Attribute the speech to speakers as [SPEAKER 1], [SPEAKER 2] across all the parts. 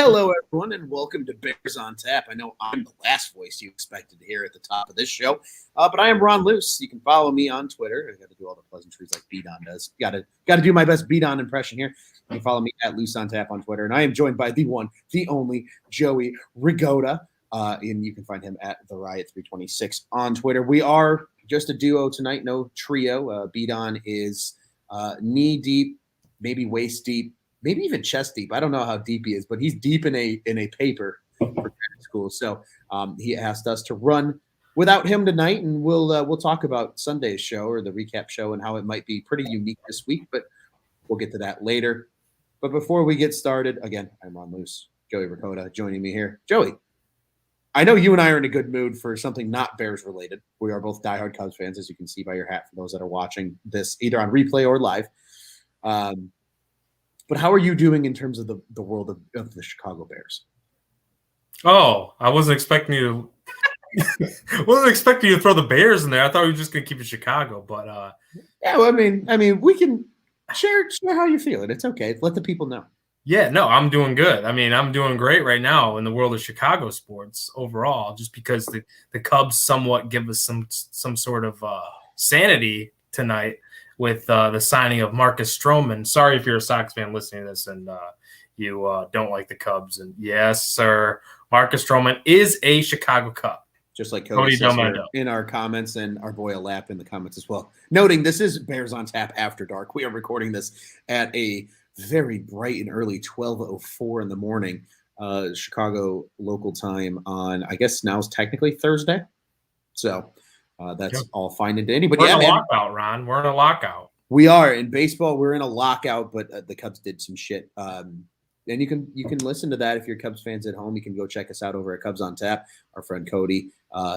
[SPEAKER 1] Hello, everyone, and welcome to Bears on Tap. I know I'm the last voice you expected to hear at the top of this show, but I am Ron Luce. You can follow me on Twitter. I got to do all the pleasantries like B-Don does. Got to do my best B-Don impression here. You can follow me at Luce on Tap on Twitter, and I am joined by the one, the only Joey Rigotta, and you can find him at the Riot 326 on Twitter. We are just a duo tonight, no trio. B-Don is knee deep, maybe waist deep, maybe even chest deep. I don't know how deep he is, but he's deep in a paper for school. So he asked us to run without him tonight, and we'll talk about Sunday's show or the recap show and how it might be pretty unique this week, but we'll get to that later. But before we get started, again, I'm Ron Luce, Joey Ricotta joining me here. Joey, I know you and I are in a good mood for something not Bears related. We are both diehard Cubs fans, as you can see by your hat for those that are watching this either on replay or live. But how are you doing in terms of the world of the Chicago Bears?
[SPEAKER 2] Oh, I wasn't expecting you to throw the Bears in there. I thought we were just gonna keep it Chicago, but
[SPEAKER 1] yeah, well, I mean, we can share how you feel. It's okay. Let the people know.
[SPEAKER 2] Yeah, no, I'm doing good. I mean, I'm doing great right now in the world of Chicago sports overall, just because the Cubs somewhat give us some sort of sanity tonight with the signing of Marcus Stroman. Sorry if you're a Sox fan listening to this and you don't like the Cubs. And yes, sir, Marcus Stroman is a Chicago Cub.
[SPEAKER 1] Just like Cody says in our comments, and our boy Alap in the comments as well. Noting this is Bears on Tap After Dark. We are recording this at a very bright and early 12:04 in the morning, Chicago local time on, I guess now is technically Thursday. So that's all fine and dandy. But
[SPEAKER 2] we're in a lockout, Ron. We're in a lockout.
[SPEAKER 1] We are. In baseball, we're in a lockout, but the Cubs did some shit. And you can listen to that if you're Cubs fans at home. You can go check us out over at Cubs on Tap. Our friend Cody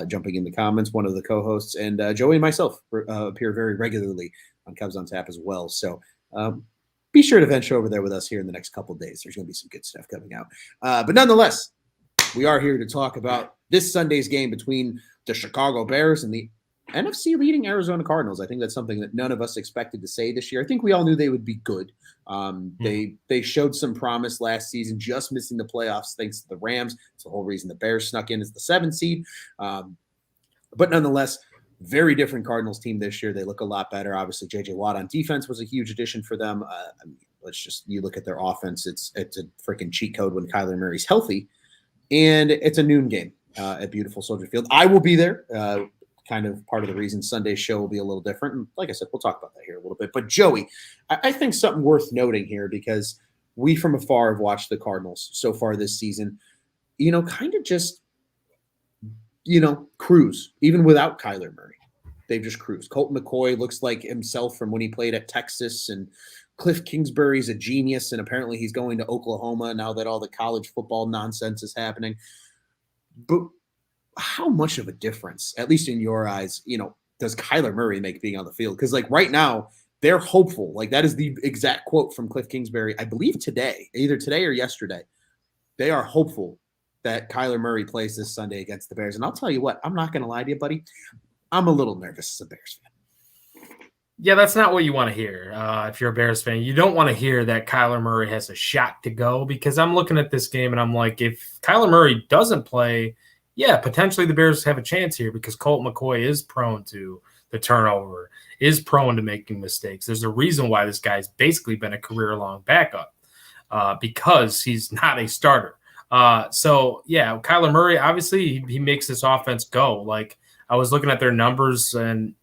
[SPEAKER 1] jumping in the comments, one of the co-hosts, and Joey and myself appear very regularly on Cubs on Tap as well. So be sure to venture over there with us here in the next couple of days. There's going to be some good stuff coming out. But nonetheless, we are here to talk about this Sunday's game between the Chicago Bears and the NFC leading Arizona Cardinals. I think that's something that none of us expected to say this year. I think we all knew they would be good. They showed some promise last season, just missing the playoffs thanks to the Rams. It's the whole reason the Bears snuck in as the 7th seed. But nonetheless, very different Cardinals team this year. They look a lot better. Obviously, J.J. Watt on defense was a huge addition for them. You look at their offense. It's a freaking cheat code when Kyler Murray's healthy. And it's a noon game at beautiful Soldier Field. I will be there. Kind of part of the reason Sunday's show will be a little different. And like I said, we'll talk about that here a little bit. But Joey, I think something worth noting here, because we from afar have watched the Cardinals so far this season, kind of just, cruise, even without Kyler Murray. They've just cruised. Colt McCoy looks like himself from when he played at Texas, and Cliff Kingsbury's a genius, and apparently he's going to Oklahoma now that all the college football nonsense is happening. But how much of a difference, at least in your eyes, does Kyler Murray make being on the field? Because right now they're hopeful. That is the exact quote from Cliff Kingsbury, I believe today, either today or yesterday. They are hopeful that Kyler Murray plays this Sunday against the Bears. And I'll tell you what, I'm not going to lie to you, buddy. I'm a little nervous as a Bears fan.
[SPEAKER 2] Yeah, that's not what you want to hear. If you're a Bears fan, you don't want to hear that Kyler Murray has a shot to go, because I'm looking at this game and I'm like, if Kyler Murray doesn't play, yeah, potentially the Bears have a chance here, because Colt McCoy is prone to the turnover, is prone to making mistakes. There's a reason why this guy's basically been a career-long backup, because he's not a starter. So, yeah, Kyler Murray, obviously, he makes this offense go. I was looking at their numbers and,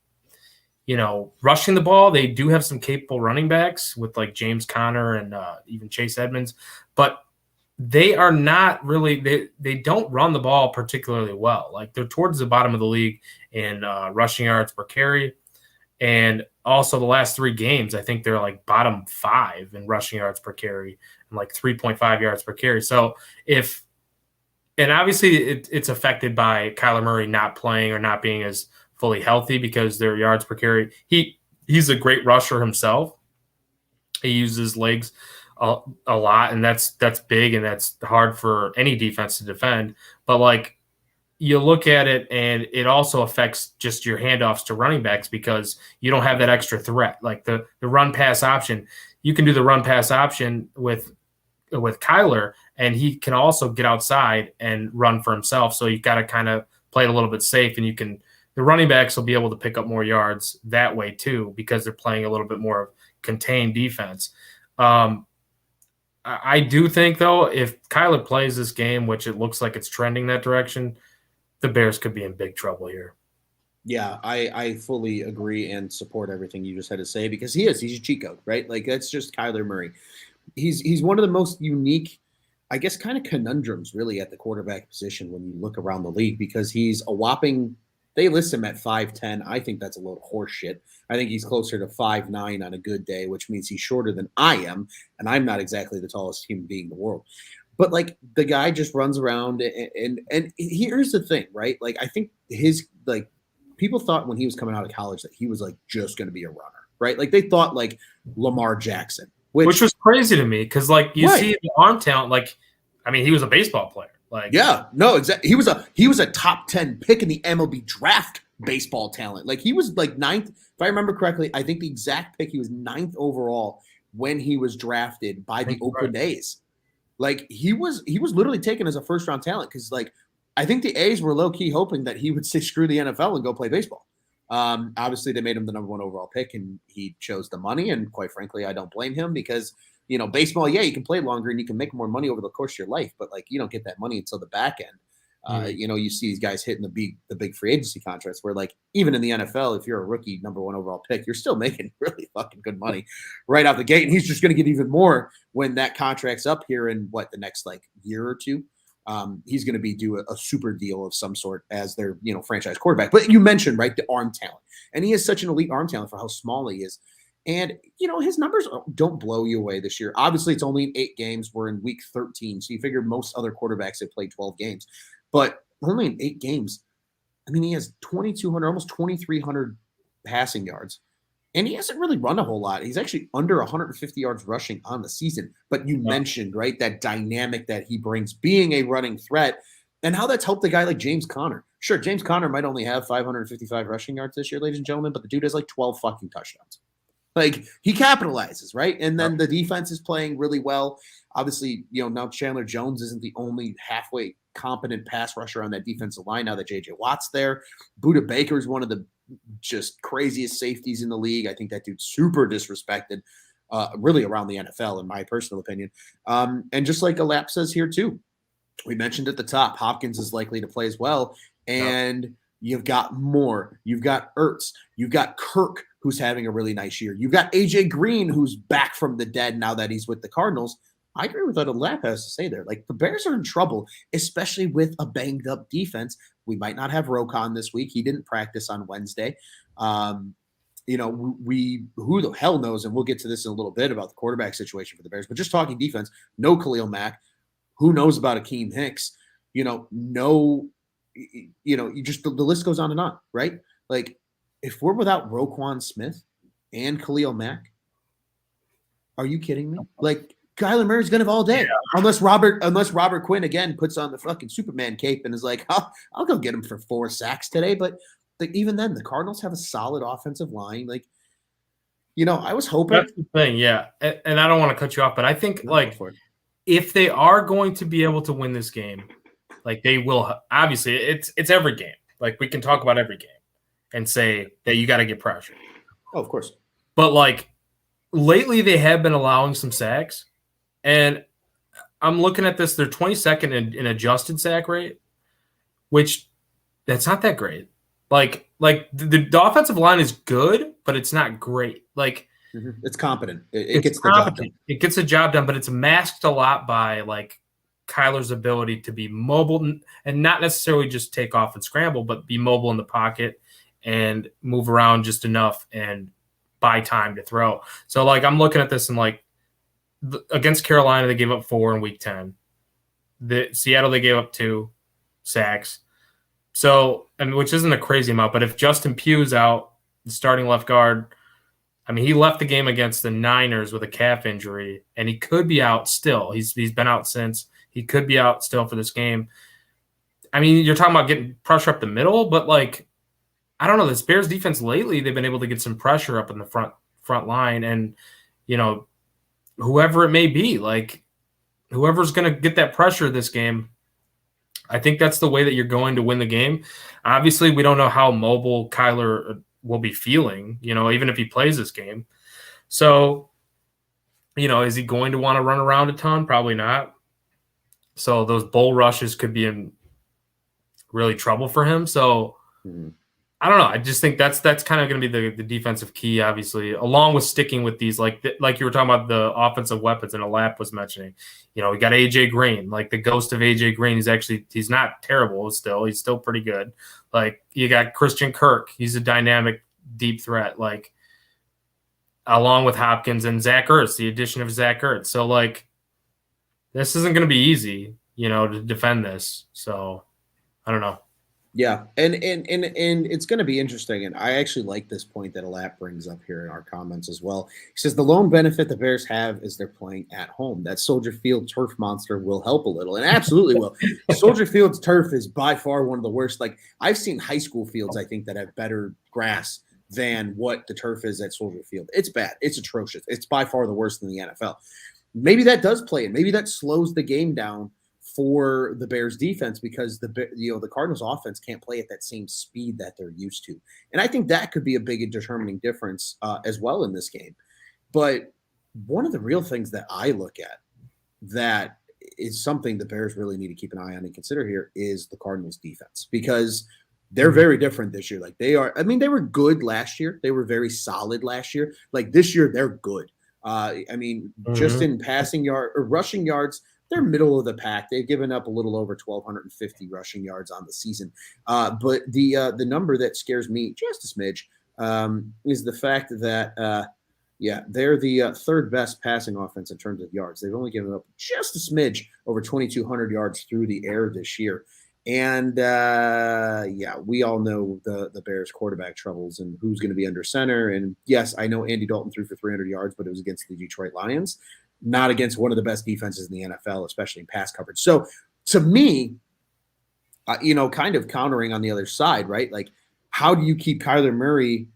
[SPEAKER 2] rushing the ball, they do have some capable running backs with James Conner and even Chase Edmonds, but they are not really they don't run the ball particularly well. They're towards the bottom of the league in rushing yards per carry, and also the last 3 games I think they're bottom 5 in rushing yards per carry and 3.5 yards per carry. So and obviously it's affected by Kyler Murray not playing or not being as fully healthy, because their yards per carry, he's a great rusher himself. He uses his legs a lot, and that's big, and that's hard for any defense to defend. But you look at it, and it also affects just your handoffs to running backs, because you don't have that extra threat. The run pass option, you can do the run pass option with Kyler, and he can also get outside and run for himself. So you got to kind of play it a little bit safe, and the running backs will be able to pick up more yards that way too, because they're playing a little bit more contained defense. I do think, though, if Kyler plays this game, which it looks like it's trending that direction, the Bears could be in big trouble here.
[SPEAKER 1] Yeah, I fully agree and support everything you just had to say, because he's a cheat code, right? Like, that's just Kyler Murray. He's one of the most unique, I guess, kind of conundrums really at the quarterback position when you look around the league, because he's a whopping, they list him at 5'10". I think that's a load of horse shit. I think he's closer to 5'9" on a good day, which means he's shorter than I am, and I'm not exactly the tallest human being in the world. But like, the guy just runs around, and here's the thing, right? Like, I think people thought when he was coming out of college that he was like just going to be a runner, right? Like, they thought like Lamar Jackson, which
[SPEAKER 2] was crazy to me, because like you
[SPEAKER 1] right.
[SPEAKER 2] see the arm talent. Like, I mean, he was a baseball player. Like,
[SPEAKER 1] yeah, no, exactly. He was a top 10 pick in the MLB draft baseball talent. Like, he was like 9th, if I remember correctly. I think the exact pick, he was 9th overall when he was drafted by the Oakland A's. Like, he was literally taken as a first round talent, because like, I think the A's were low key hoping that he would say screw the NFL and go play baseball. Obviously, they made him the #1 overall pick, and he chose the money. And quite frankly, I don't blame him, because baseball, yeah, you can play longer and you can make more money over the course of your life, but like, you don't get that money until the back end. You see these guys hitting the big free agency contracts, where like, even in the NFL, if you're a rookie #1 overall pick, you're still making really fucking good money right out the gate. And he's just going to get even more when that contract's up here in the next like year or two. He's going to be do a super deal of some sort as their franchise quarterback. But you mentioned, right, the arm talent, and he is such an elite arm talent for how small he is. And his numbers don't blow you away this year. Obviously, it's only in 8 games. We're in week 13, so you figure most other quarterbacks have played 12 games, but only in 8 games. I mean, he has 2,200, almost 2,300 passing yards. And he hasn't really run a whole lot. He's actually under 150 yards rushing on the season. But you mentioned, right, that dynamic that he brings, being a running threat, and how that's helped a guy like James Conner. Sure, James Conner might only have 555 rushing yards this year, ladies and gentlemen, but the dude has like 12 fucking touchdowns. Like, he capitalizes, right? And then the defense is playing really well. Obviously, now Chandler Jones isn't the only halfway competent pass rusher on that defensive line now that J.J. Watt's there. Budda Baker is one of the just craziest safeties in the league. I think that dude's super disrespected, really around the NFL, in my personal opinion. And just like Alap says here too, we mentioned at the top, Hopkins is likely to play as well. And you've got Moore, you've got Ertz, you've got Kirk, who's having a really nice year. You've got AJ Green, who's back from the dead now that he's with the Cardinals. I agree with what Alap has to say there. Like, the Bears are in trouble, especially with a banged up defense. We might not have Rokon this week. He didn't practice on Wednesday. Who the hell knows, and we'll get to this in a little bit about the quarterback situation for the Bears, but just talking defense, no Khalil Mack. Who knows about Akeem Hicks? The list goes on and on, right? Like, if we're without Roquan Smith and Khalil Mack, are you kidding me? Like, Kyler Murray's gonna have all day, unless Robert Quinn again puts on the fucking Superman cape and is like, I'll go get him for 4 sacks today. But like, even then, the Cardinals have a solid offensive line. Like, I was hoping.
[SPEAKER 2] That's the thing, yeah. And I don't want to cut you off, but I think if they are going to be able to win this game, like, they will. Obviously, it's every game. Like, we can talk about every game and say that you got to get pressure.
[SPEAKER 1] Oh, of course.
[SPEAKER 2] But like, lately, they have been allowing some sacks. And I'm looking at this, they're 22nd in adjusted sack rate, which that's not that great. Like the offensive line is good, but it's not great. Like,
[SPEAKER 1] it's competent. It gets the job done.
[SPEAKER 2] It gets the job done, but it's masked a lot by like Kyler's ability to be mobile and not necessarily just take off and scramble, but be mobile in the pocket and move around just enough and buy time to throw. So like, I'm looking at this and like, against Carolina, they gave up 4 in week 10. Seattle, they gave up 2 sacks. So, which isn't a crazy amount, but if Justin Pugh's out, the starting left guard, I mean, he left the game against the Niners with a calf injury, and he could be out still. He's been out since. He could be out still for this game. I mean, you're talking about getting pressure up the middle, but like, I don't know, this Bears defense lately, they've been able to get some pressure up in the front line, and whoever it may be, like, whoever's going to get that pressure this game, I think that's the way that you're going to win the game. Obviously, we don't know how mobile Kyler will be feeling, even if he plays this game. So, is he going to want to run around a ton? Probably not. So those bull rushes could be in really trouble for him. So I don't know. I just think that's kind of going to be the defensive key, obviously, along with sticking with these, like you were talking about the offensive weapons, and Alap was mentioning. We got AJ Green, like the ghost of AJ Green. He's not terrible still. He's still pretty good. Like you got Christian Kirk. He's a dynamic deep threat. Like along with Hopkins and Zach Ertz, the addition of Zach Ertz. So like this isn't going to be easy, to defend this. So I don't know.
[SPEAKER 1] Yeah, and it's going to be interesting, and I actually like this point that Alap brings up here in our comments as well. He says the lone benefit the Bears have is they're playing at home. That Soldier Field turf monster will help a little, and absolutely will. Soldier Field's turf is by far one of the worst. Like I've seen high school fields, I think, that have better grass than what the turf is at Soldier Field. It's bad. It's atrocious. It's by far the worst in the NFL. Maybe that does play in. Maybe that slows the game down for the Bears defense because the Cardinals offense can't play at that same speed that they're used to. And I think that could be a big determining difference as well in this game. But one of the real things that I look at that is something the Bears really need to keep an eye on and consider here is the Cardinals defense, because they're very different this year. Like they were good last year. They were very solid last year. Like this year, they're good. Just in passing yard or rushing yards, they're middle of the pack. They've given up a little over 1,250 rushing yards on the season. But the number that scares me just a smidge is the fact that, they're the third best passing offense in terms of yards. They've only given up just a smidge over 2,200 yards through the air this year. And, we all know the Bears quarterback troubles and who's going to be under center. And, yes, I know Andy Dalton threw for 300 yards, but it was against the Detroit Lions, not against one of the best defenses in the NFL, especially in pass coverage. So, to me, kind of countering on the other side, right? Like, how do you keep Kyler Murray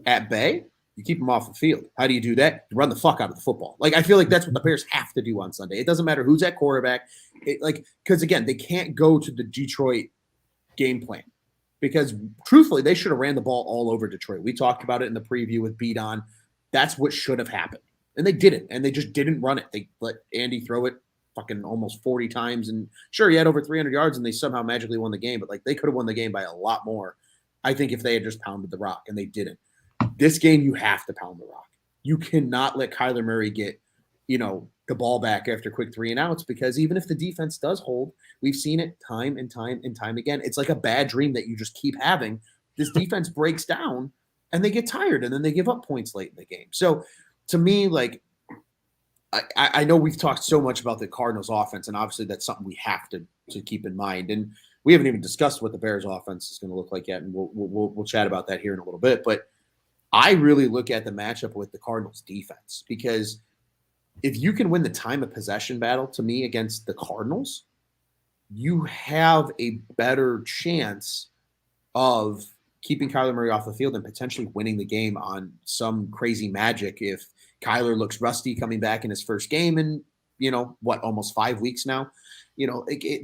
[SPEAKER 1] at bay? You keep him off the field. How do you do that? You run the fuck out of the football. Like, I feel like that's what the Bears have to do on Sunday. It doesn't matter who's at quarterback. Because, again, they can't go to the Detroit game plan because, truthfully, they should have ran the ball all over Detroit. We talked about it in the preview with Beat On. That's what should have happened. And they didn't. And they just didn't run it. They let Andy throw it fucking almost 40 times. And, sure, he had over 300 yards, and they somehow magically won the game. But, they could have won the game by a lot more, I think, if they had just pounded the rock, and they didn't. This game, you have to pound the rock. You cannot let Kyler Murray get, the ball back after quick 3 and outs, because even if the defense does hold, we've seen it time and time and time again. It's like a bad dream that you just keep having. This defense breaks down and they get tired and then they give up points late in the game. So to me, I know we've talked so much about the Cardinals offense, and obviously that's something we have to keep in mind. And we haven't even discussed what the Bears offense is going to look like yet. And we'll chat about that here in a little bit. But I really look at the matchup with the Cardinals defense, because if you can win the time of possession battle, to me, against the Cardinals, you have a better chance of keeping Kyler Murray off the field and potentially winning the game on some crazy magic. If Kyler looks rusty coming back in his first game in, almost 5 weeks now,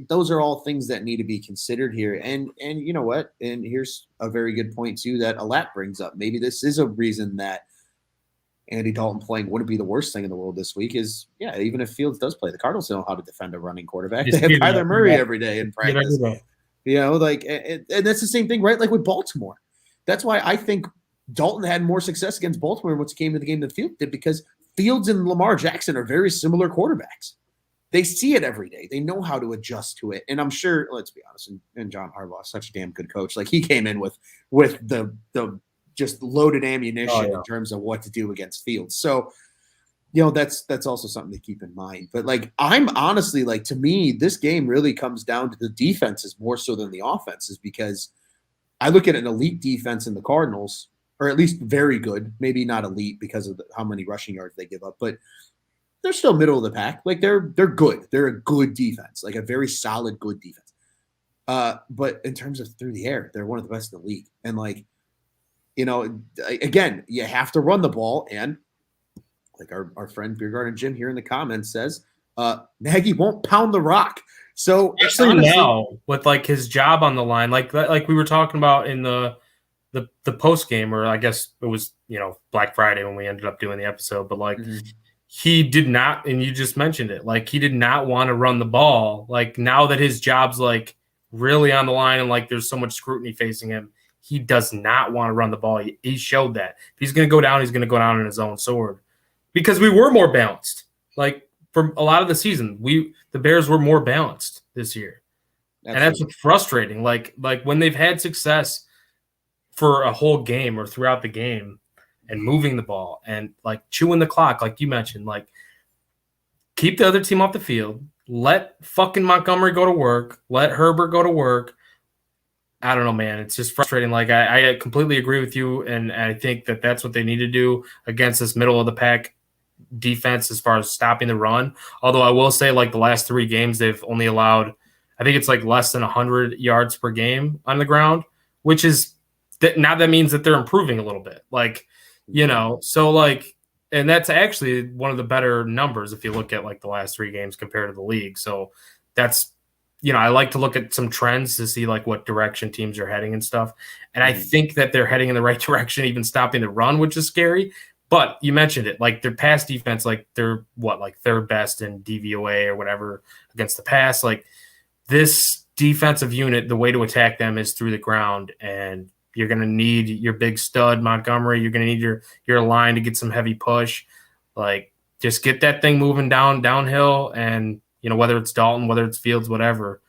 [SPEAKER 1] those are all things that need to be considered here. And you know what? And here's a very good point too that Alap brings up. Maybe this is a reason that Andy Dalton playing wouldn't be the worst thing in the world this week. Is even if Fields does play, the Cardinals don't know how to defend a running quarterback. They have Kyler Murray every day in practice. And that's the same thing, right? Like with Baltimore. That's why I think Dalton had more success against Baltimore once he came to the game than Fields did, because Fields and Lamar Jackson are very similar quarterbacks. They see it every day. They know how to adjust to it. And I'm sure, let's be honest, and John Harbaugh is such a damn good coach. Like, he came in with the just loaded ammunition in terms of what to do against Fields. So, that's also something to keep in mind. But I'm honestly, to me, this game really comes down to the defenses more so than the offenses, because I look at an elite defense in the Cardinals, or at least very good, maybe not elite because of how many rushing yards they give up, but they're still middle of the pack. They're good. They're a good defense, a very solid, good defense. But in terms of through the air, they're one of the best in the league. And again, you have to run the ball. And our friend Beer Garden Jim here in the comments says, Nagy won't pound the rock. So
[SPEAKER 2] Especially
[SPEAKER 1] honestly,
[SPEAKER 2] now with like his job on the line, like we were talking about in the post game, or I guess it was Black Friday when we ended up doing the episode, but like he did not, and you just mentioned it, like he did not want to run the ball. Like now that his job's like really on the line and like there's so much scrutiny facing him, he does not want to run the ball. He showed that if he's going to go down, he's going to go down in his own sword, because we were more balanced. Like for a lot of the season, the Bears were more balanced this year. Absolutely. And that's what's frustrating. Like when they've had success for a whole game or throughout the game and moving the ball and like chewing the clock, like you mentioned, like keep the other team off the field, let fucking Montgomery go to work, let Herbert go to work. I don't know, man. It's just frustrating. Like I completely agree with you, and I think that that's what they need to do against this middle of the pack defense as far as stopping the run. Although I will say, like the last 3 games, they've only allowed, I think it's like less than 100 yards per game on the ground, which is now that means that they're improving a little bit. Like, so like, and that's actually one of the better numbers if you look at like the last 3 games compared to the league. So that's, I like to look at some trends to see like what direction teams are heading and stuff. And I think that they're heading in the right direction, even stopping the run, which is scary. But you mentioned it, like their pass defense, like they're like third best in DVOA or whatever against the pass. Like this defensive unit, the way to attack them is through the ground, and you're going to need your big stud Montgomery. You're going to need your line to get some heavy push. Like just get that thing moving downhill, and whether it's Dalton, whether it's Fields, whatever,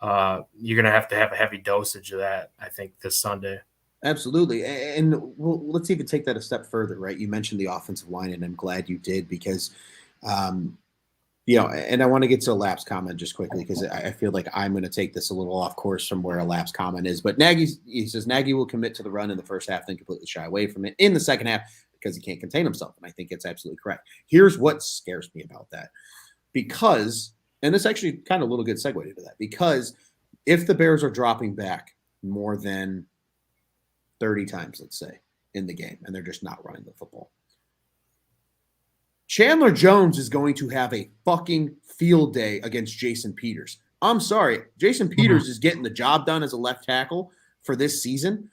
[SPEAKER 2] you're going to have a heavy dosage of that, I think, this Sunday.
[SPEAKER 1] Absolutely. And let's even take that a step further, right? You mentioned the offensive line, and I'm glad you did because, and I want to get to a Lap's comment just quickly because I feel like I'm going to take this a little off course from where a Lap's comment is. But he says Nagy will commit to the run in the first half, then completely shy away from it in the second half because he can't contain himself. And I think it's absolutely correct. Here's what scares me about that. Because, and this actually kind of a little good segue into that, because if the Bears are dropping back more than 30 times, let's say, in the game, and they're just not running the football, Chandler Jones is going to have a fucking field day against Jason Peters. I'm sorry. Jason Peters is getting the job done as a left tackle for this season,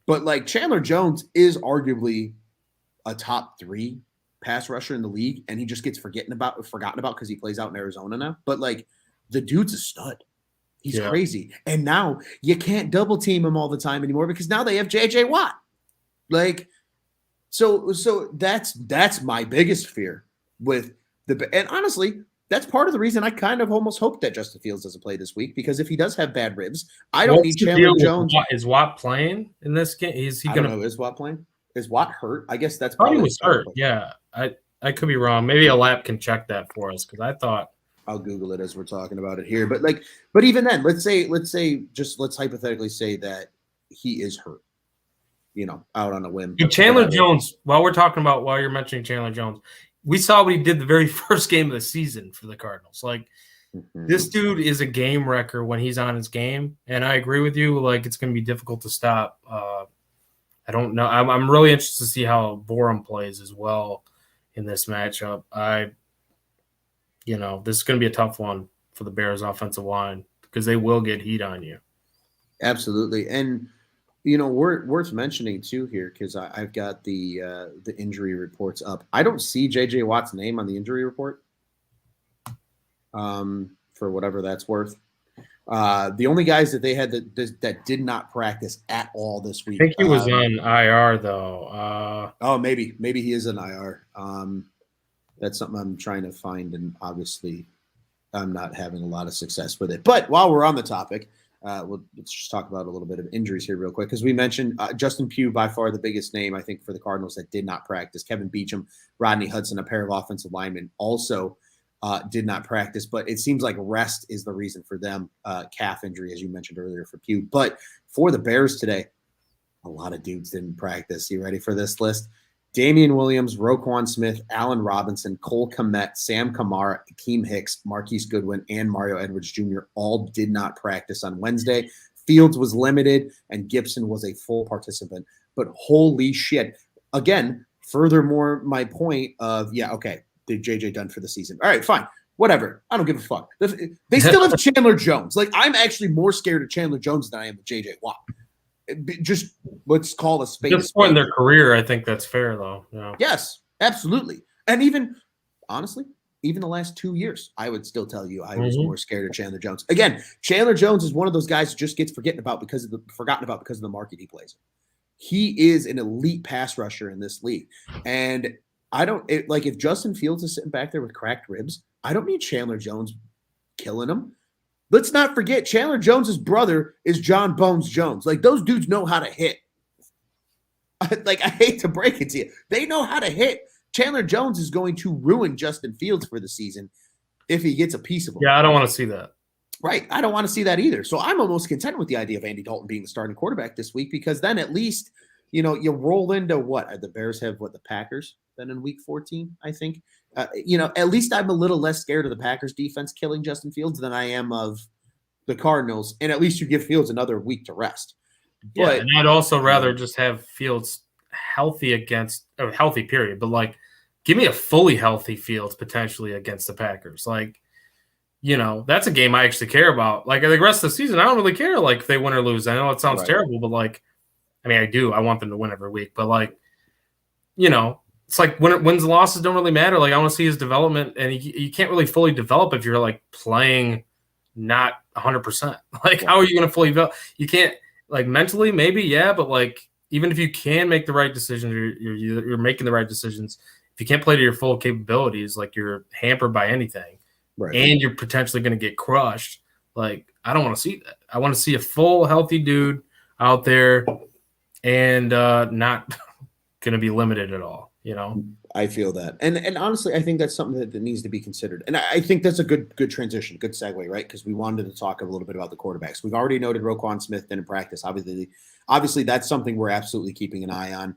[SPEAKER 1] but like Chandler Jones is arguably a top 3 pass rusher in the league, and he just gets forgotten about because he plays out in Arizona now. But like the dude's a stud. He's crazy. And now you can't double team him all the time anymore because now they have JJ Watt. Like, so that's my biggest fear with and honestly, that's part of the reason I kind of almost hope that Justin Fields doesn't play this week, because if he does have bad ribs, I don't need Chandler Jones.
[SPEAKER 2] Is Watt playing in this game? Is he going to?
[SPEAKER 1] Is Watt playing? Is Watt hurt? I guess that's
[SPEAKER 2] probably. He was hurt. Yeah, I could be wrong. Maybe a Lap can check that for us because I thought.
[SPEAKER 1] I'll Google it as we're talking about it here. But even then, let's hypothetically say that he is hurt, out on a whim.
[SPEAKER 2] Chandler Jones, while you're mentioning Chandler Jones, we saw what he did the very first game of the season for the Cardinals. Like this dude is a game wrecker when he's on his game. And I agree with you. Like it's going to be difficult to stop. I don't know. I'm really interested to see how Borum plays as well in this matchup. This is going to be a tough one for the Bears offensive line because they will get heat on you.
[SPEAKER 1] Absolutely. And, worth mentioning too here, because I've got the injury reports up. I don't see JJ Watt's name on the injury report for whatever that's worth. The only guys that they had that did not practice at all this week.
[SPEAKER 2] I think he was on IR though.
[SPEAKER 1] Maybe he is on IR. That's something I'm trying to find, and obviously I'm not having a lot of success with it. But while we're on the topic, let's just talk about a little bit of injuries here real quick, because we mentioned Justin Pugh, by far the biggest name, I think, for the Cardinals that did not practice. Kevin Beachum, Rodney Hudson, a pair of offensive linemen also did not practice, but it seems like rest is the reason for them. Calf injury, as you mentioned earlier, for Pugh. But for the Bears today, a lot of dudes didn't practice. You ready for this list? Damian Williams, Roquan Smith, Allen Robinson, Cole Kmet, Sam Kamara, Akeem Hicks, Marquise Goodwin, and Mario Edwards Jr. all did not practice on Wednesday. Fields was limited, and Gibson was a full participant. But holy shit. Again, furthermore, my point of, did JJ done for the season? All right, fine. Whatever. I don't give a fuck. They still have Chandler Jones. Like, I'm actually more scared of Chandler Jones than I am of J.J. Watt. Just let's call a spade.
[SPEAKER 2] At this point in their career, I think that's fair, though. Yeah.
[SPEAKER 1] Yes, absolutely. And even, honestly, even the last 2 years, I would still tell you I was more scared of Chandler Jones. Again, Chandler Jones is one of those guys who just gets forgotten about because of the market he plays. He is an elite pass rusher in this league. And if Justin Fields is sitting back there with cracked ribs, I don't need Chandler Jones killing him. Let's not forget Chandler Jones's brother is John Bones Jones. Like, those dudes know how to hit. Like, I hate to break it to you. They know how to hit. Chandler Jones is going to ruin Justin Fields for the season if he gets a piece of him.
[SPEAKER 2] Yeah, I don't want to see that.
[SPEAKER 1] Right. I don't want to see that either. So I'm almost content with the idea of Andy Dalton being the starting quarterback this week, because then at least, you roll into what? The Bears have the Packers then in week 14, I think. At least I'm a little less scared of the Packers defense killing Justin Fields than I am of the Cardinals. And at least you give Fields another week to rest.
[SPEAKER 2] But and I'd also rather just have Fields healthy period. But give me a fully healthy Fields potentially against the Packers. That's a game I actually care about. The rest of the season, I don't really care if they win or lose. I know it sounds terrible, but I do. I want them to win every week. But it's wins and losses don't really matter. I want to see his development, and you can't really fully develop if you're playing not 100%. How are you going to fully develop? You can't mentally, maybe, yeah, but even if you can make the right decisions, you're making the right decisions. If you can't play to your full capabilities, you're hampered by anything, right, and you're potentially going to get crushed. I don't want to see that. I want to see a full healthy dude out there and not going to be limited at all.
[SPEAKER 1] I feel that. And honestly, I think that's something that needs to be considered. And I think that's a good transition, good segue, right? Because we wanted to talk a little bit about the quarterbacks. We've already noted Roquan Smith didn't practice. Obviously, that's something we're absolutely keeping an eye on.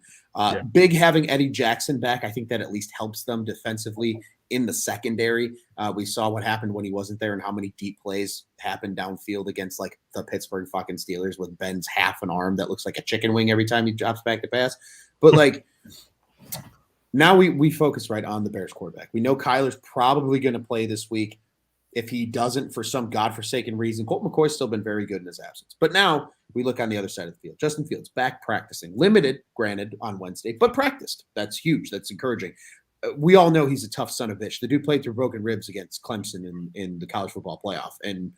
[SPEAKER 1] Big having Eddie Jackson back. I think that at least helps them defensively in the secondary. We saw what happened when he wasn't there and how many deep plays happened downfield against the Pittsburgh fucking Steelers with Ben's half an arm that looks like a chicken wing every time he drops back to pass. But now we focus right on the Bears quarterback. We know Kyler's probably going to play this week. If he doesn't, for some godforsaken reason, Colt McCoy's still been very good in his absence. But now we look on the other side of the field. Justin Fields back practicing, limited, granted, on Wednesday, but practiced. That's huge. That's encouraging. We all know he's a tough son of a bitch. The dude played through broken ribs against Clemson in the college football playoff and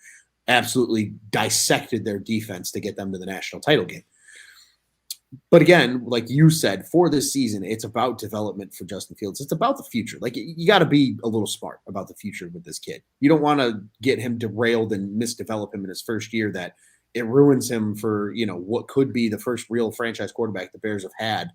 [SPEAKER 1] absolutely dissected their defense to get them to the national title game. But again, like you said, for this season, it's about development for Justin Fields. It's about the future. You got to be a little smart about the future with this kid. You don't want to get him derailed and misdevelop him in his first year that it ruins him for, what could be the first real franchise quarterback the Bears have had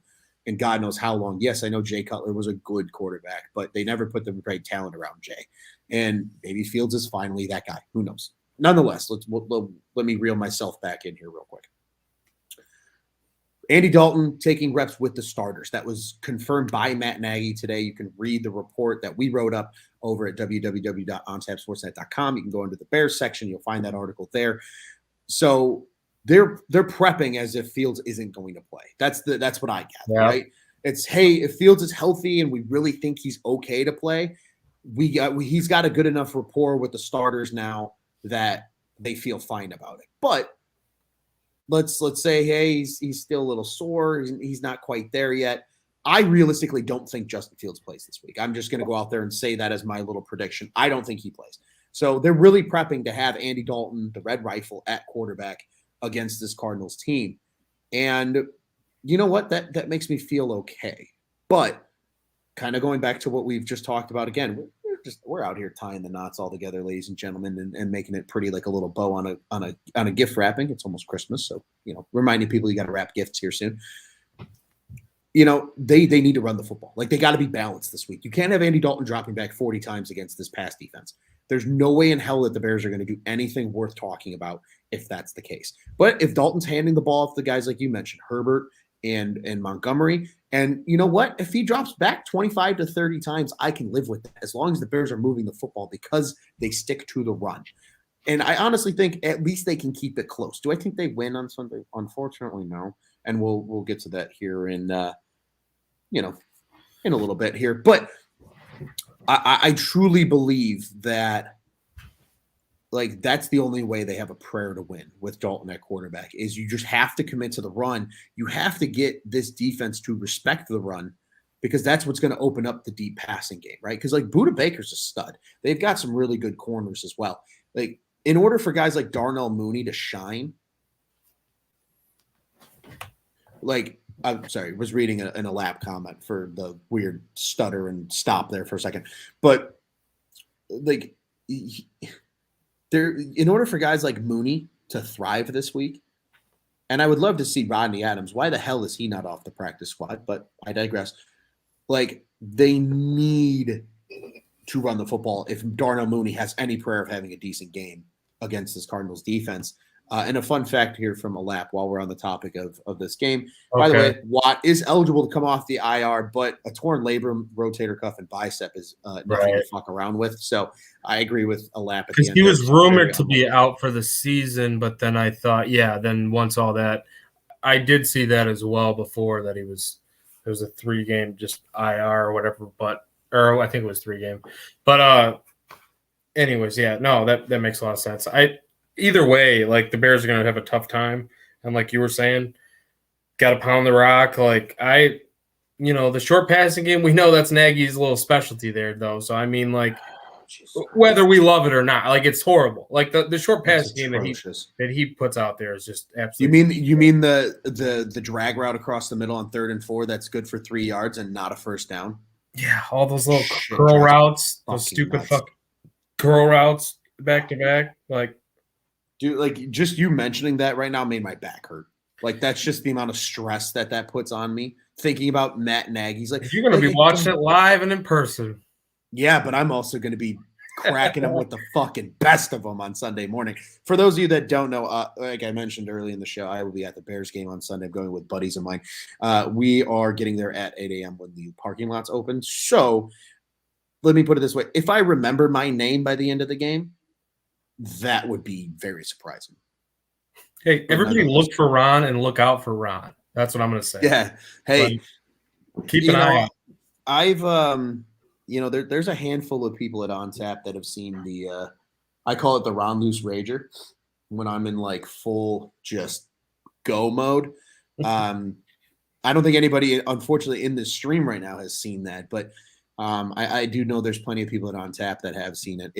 [SPEAKER 1] in God knows how long. Yes, I know Jay Cutler was a good quarterback, but they never put the great talent around Jay. And maybe Fields is finally that guy. Who knows? Nonetheless, let me reel myself back in here real quick. Andy Dalton taking reps with the starters. That was confirmed by Matt Nagy today. You can read the report that we wrote up over at www.ontapsportsnet.com. You can go into the Bears section. You'll find that article there. So they're prepping as if Fields isn't going to play. That's what I gather, right? It's, hey, if Fields is healthy and we really think he's okay to play, he's got a good enough rapport with the starters now that they feel fine about it. But let's say, hey, he's still a little sore. He's not quite there yet. I realistically don't think Justin Fields plays this week. I'm just going to go out there and say that as my little prediction. I don't think he plays. So they're really prepping to have Andy Dalton, the Red Rifle, at quarterback against this Cardinals team. And you know what? That makes me feel okay. But kind of going back to what we've just talked about again, we're out here tying the knots all together, ladies and gentlemen, and making it pretty like a little bow on a gift wrapping. It's almost Christmas, so reminding people you got to wrap gifts here soon. They need to run the football. They got to be balanced this week. You can't have Andy Dalton dropping back 40 times against this pass defense. There's no way in hell that the Bears are going to do anything worth talking about if that's the case. But if Dalton's handing the ball off to guys like you mentioned, Herbert and Montgomery, and you know what? If he drops back 25 to 30 times, I can live with that as long as the Bears are moving the football because they stick to the run. And I honestly think at least they can keep it close. Do I think they win on Sunday? Unfortunately, no. And we'll get to that here in a little bit here. But I truly believe that, like, that's the only way they have a prayer to win with Dalton at quarterback is you just have to commit to the run. You have to get this defense to respect the run because that's what's going to open up the deep passing game, right? Because, like, Budda Baker's a stud. They've got some really good corners as well. Like, in order for guys like Darnell Mooney to shine, like, I'm sorry, was reading in a lap comment for the weird stutter and stop there for a second. But, like, in order for guys like Mooney to thrive this week, and I would love to see Rodney Adams. Why the hell is he not off the practice squad? But I digress. Like, they need to run the football if Darnell Mooney has any prayer of having a decent game against this Cardinals defense. And a fun fact here from a lap while we're on the topic of this game. Okay. By the way, Watt is eligible to come off the IR, but a torn labrum, rotator cuff, and bicep is nothing to fuck around with. So I agree with a lap.
[SPEAKER 2] Because he was rumored to be out for the season, but then I thought, then once all that, I did see that as well before that there was a 3-game just IR or whatever, or I think it was 3-game. But anyways, that makes a lot of sense. Either way, like, the Bears are going to have a tough time. And like you were saying, got to pound the rock. Like, the short passing game, we know that's Nagy's little specialty there, though. So, I mean, like, whether we love it or not, like, it's horrible. Like, the short passing game that he puts out there is just absolutely.
[SPEAKER 1] You mean the drag route across the middle on 3rd and 4 that's good for 3 yards and not a first down?
[SPEAKER 2] Yeah, all those little curl routes, those stupid fucking curl routes back to back, like.
[SPEAKER 1] Dude, like, just you mentioning that right now made my back hurt. Like, that's just the amount of stress that puts on me. Thinking about Matt Nagy's like,
[SPEAKER 2] you're going to be watching it live and in person.
[SPEAKER 1] Yeah, but I'm also going to be cracking them with the fucking best of them on Sunday morning. For those of you that don't know, like I mentioned early in the show, I will be at the Bears game on Sunday. I'm going with buddies of mine. We are getting there at 8 a.m. when the parking lots open. So let me put it this way. If I remember my name by the end of the game, that would be very surprising.
[SPEAKER 2] Hey, everybody look for Ron and look out for Ron. That's what I'm going to say.
[SPEAKER 1] Yeah. Hey,
[SPEAKER 2] keep an eye out.
[SPEAKER 1] I've, there's a handful of people at OnTap that have seen I call it the Ron Loose Rager when I'm in like full just go mode. I don't think anybody, unfortunately, in this stream right now has seen that, but I do know there's plenty of people at OnTap that have seen it.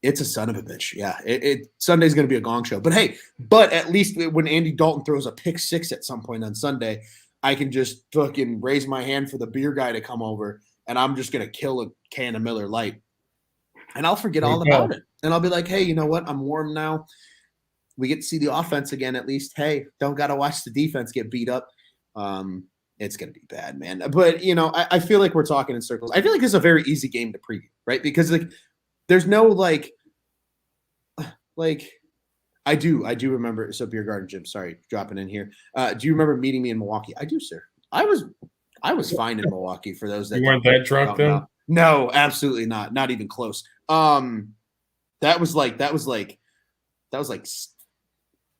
[SPEAKER 1] It's a son of a bitch. Yeah. Sunday's going to be a gong show. But hey, at least when Andy Dalton throws a pick 6 at some point on Sunday, I can just fucking raise my hand for the beer guy to come over, and I'm just going to kill a can of Miller Lite. And I'll forget all about it. And I'll be like, hey, you know what? I'm warm now. We get to see the offense again at least. Hey, don't got to watch the defense get beat up. It's going to be bad, man. But, I feel like we're talking in circles. I feel like this is a very easy game to preview, right? Because, like, there's no like I do remember. So Beer Garden Jim, sorry, dropping in here. Do you remember meeting me in Milwaukee? I do, sir. I was fine in Milwaukee for those that
[SPEAKER 2] you weren't that drunk then.
[SPEAKER 1] No, absolutely not. Not even close. That was like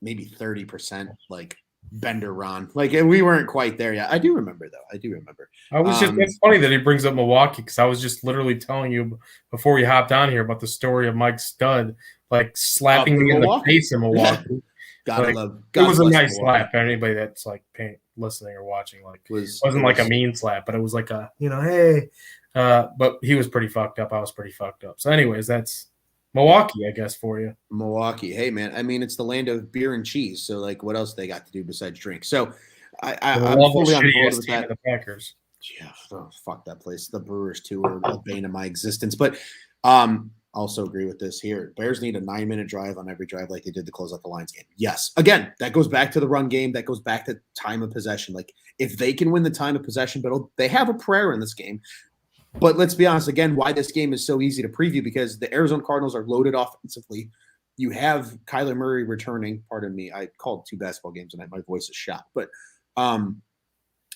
[SPEAKER 1] maybe 30% like Bender Ron. Like, we weren't quite there yet. I do remember though.
[SPEAKER 2] It's funny that he brings up Milwaukee because I was just literally telling you before we hopped on here about the story of Mike Stud like slapping me in the face in Milwaukee. It was a nice slap. Anybody that's like listening or watching, like, wasn't like a mean slap, but it was like a hey. But he was pretty fucked up. I was pretty fucked up. So, anyways, that's Milwaukee, I guess, for you.
[SPEAKER 1] Milwaukee. Hey, man. I mean, it's the land of beer and cheese. So, like, what else they got to do besides drink? So, I'm fully on board with that.
[SPEAKER 2] The Packers.
[SPEAKER 1] Yeah, fuck that place. The Brewers, too, are a bane of my existence. But also agree with this here. Bears need a 9-minute drive on every drive like they did to close out the Lions game. Yes. Again, that goes back to the run game. That goes back to time of possession. Like, if they can win the time of possession, but they have a prayer in this game. But let's be honest, again, why this game is so easy to preview, because the Arizona Cardinals are loaded offensively. You have Kyler Murray returning. Pardon me, I called 2 basketball games tonight. My voice is shot. But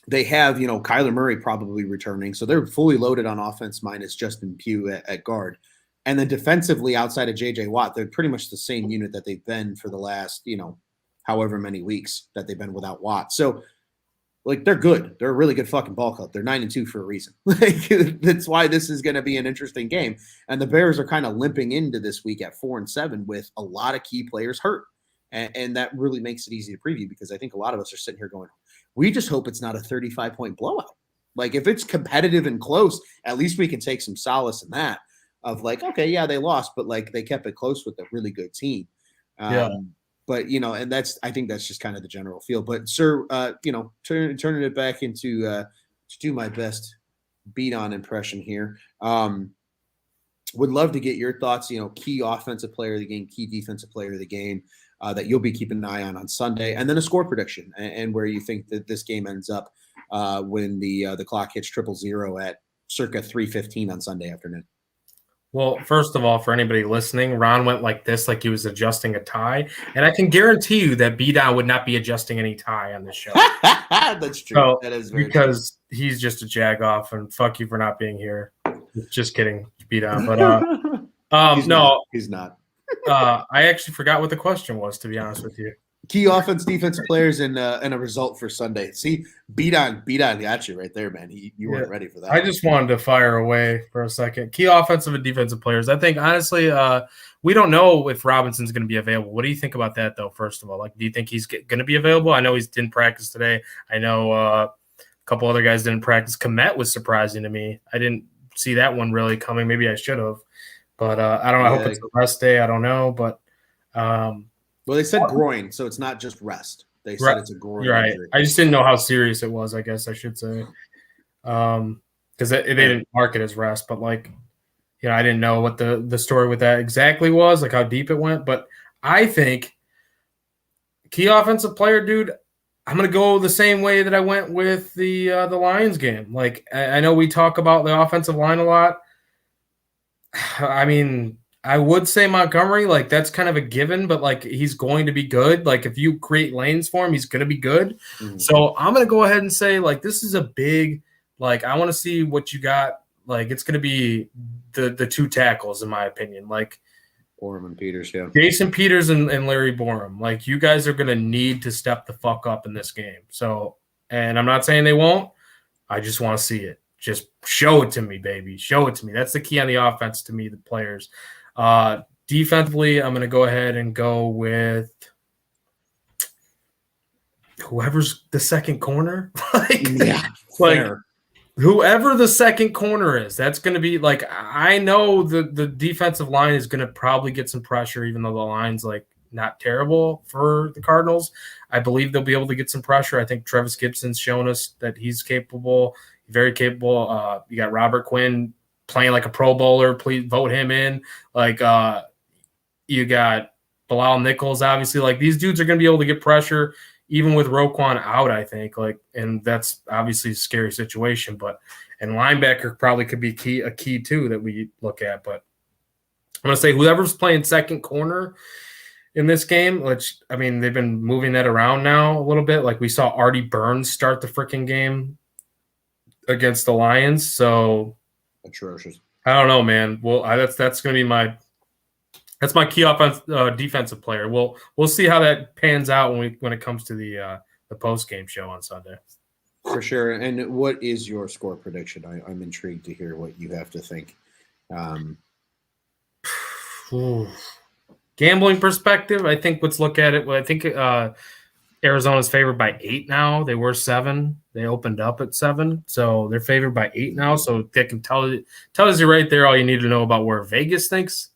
[SPEAKER 1] they have, Kyler Murray probably returning. So they're fully loaded on offense minus Justin Pugh at guard. And then defensively, outside of J.J. Watt, they're pretty much the same unit that they've been for the last, however many weeks that they've been without Watt. So like they're good. They're a really good fucking ball club. They're 9-2 for a reason. Like that's why this is going to be an interesting game. And the Bears are kind of limping into this week at 4-7 with a lot of key players hurt. And that really makes it easy to preview because I think a lot of us are sitting here going, we just hope it's not a 35-point blowout. Like if it's competitive and close, at least we can take some solace in that of like, okay, yeah, they lost, but like they kept it close with a really good team. But and I think that's just kind of the general feel. But sir, turning it back into to do my best beat on impression here. Would love to get your thoughts. Key offensive player of the game, key defensive player of the game that you'll be keeping an eye on Sunday, and then a score prediction and where you think that this game ends up when the clock hits 000 at circa 3:15 on Sunday afternoon.
[SPEAKER 2] Well, first of all, for anybody listening, Ron went like this, like he was adjusting a tie. And I can guarantee you that B-Down would not be adjusting any tie on this show.
[SPEAKER 1] That's true.
[SPEAKER 2] So,
[SPEAKER 1] that is very
[SPEAKER 2] because true. He's just a jag-off, and fuck you for not being here. Just kidding, B-Down. But
[SPEAKER 1] he's not.
[SPEAKER 2] I actually forgot what the question was, to be honest with you.
[SPEAKER 1] Key offense, defensive players, and a result for Sunday. See, B-Down got you right there, man. You weren't ready for that.
[SPEAKER 2] I just wanted to fire away for a second. Key offensive and defensive players. I think, honestly, we don't know if Robinson's going to be available. What do you think about that, though, first of all? Like, do you think he's going to be available? I know he didn't practice today. I know a couple other guys didn't practice. Komet was surprising to me. I didn't see that one really coming. Maybe I should have. But I don't know. I hope it's a rest day. I don't know. But
[SPEAKER 1] well, they said groin, so it's not just rest. They said it's a groin injury.
[SPEAKER 2] I just didn't know how serious it was, I guess I should say. Because they didn't mark it as rest. But, I didn't know what the story with that exactly was, like how deep it went. But I think key offensive player, dude, I'm going to go the same way that I went with the Lions game. Like, I know we talk about the offensive line a lot. I mean, I would say Montgomery, like that's kind of a given, but like he's going to be good. Like if you create lanes for him, he's going to be good. Mm-hmm. So I'm going to go ahead and say like this is a big, like I want to see what you got. Like it's going to be the two tackles in my opinion. Like
[SPEAKER 1] Borum and Peters, yeah.
[SPEAKER 2] Jason Peters and Larry Borum. Like you guys are going to need to step the fuck up in this game. So, and I'm not saying they won't. I just want to see it. Just show it to me, baby. Show it to me. That's the key on the offense to me, the players. Defensively, I'm going to go ahead and go with whoever's the second corner. Whoever the second corner is, that's going to be like, I know the defensive line is going to probably get some pressure, even though the line's like not terrible for the Cardinals. I believe they'll be able to get some pressure. I think Travis Gibson's shown us that he's capable, very capable. You got Robert Quinn playing like a Pro Bowler. Please vote him in. Like you got Bilal Nichols, obviously. Like these dudes are going to be able to get pressure even with Roquan out, I think. Like, and that's obviously a scary situation. And linebacker probably could be a key too that we look at. But I'm going to say whoever's playing second corner in this game, which I mean they've been moving that around now a little bit. Like we saw Artie Burns start the freaking game against the Lions. So
[SPEAKER 1] atrocious.
[SPEAKER 2] I don't know, man. Well, that's going to be my key offense defensive player. We'll see how that pans out when it comes to the post game show on Sunday.
[SPEAKER 1] For sure. And what is your score prediction? I'm intrigued to hear what you have to think.
[SPEAKER 2] Gambling perspective, I think let's look at it. Well, I think Arizona's favored by 8 now. They were 7. They opened up at 7, so they're favored by 8 now. So they can tells you right there all you need to know about where Vegas thinks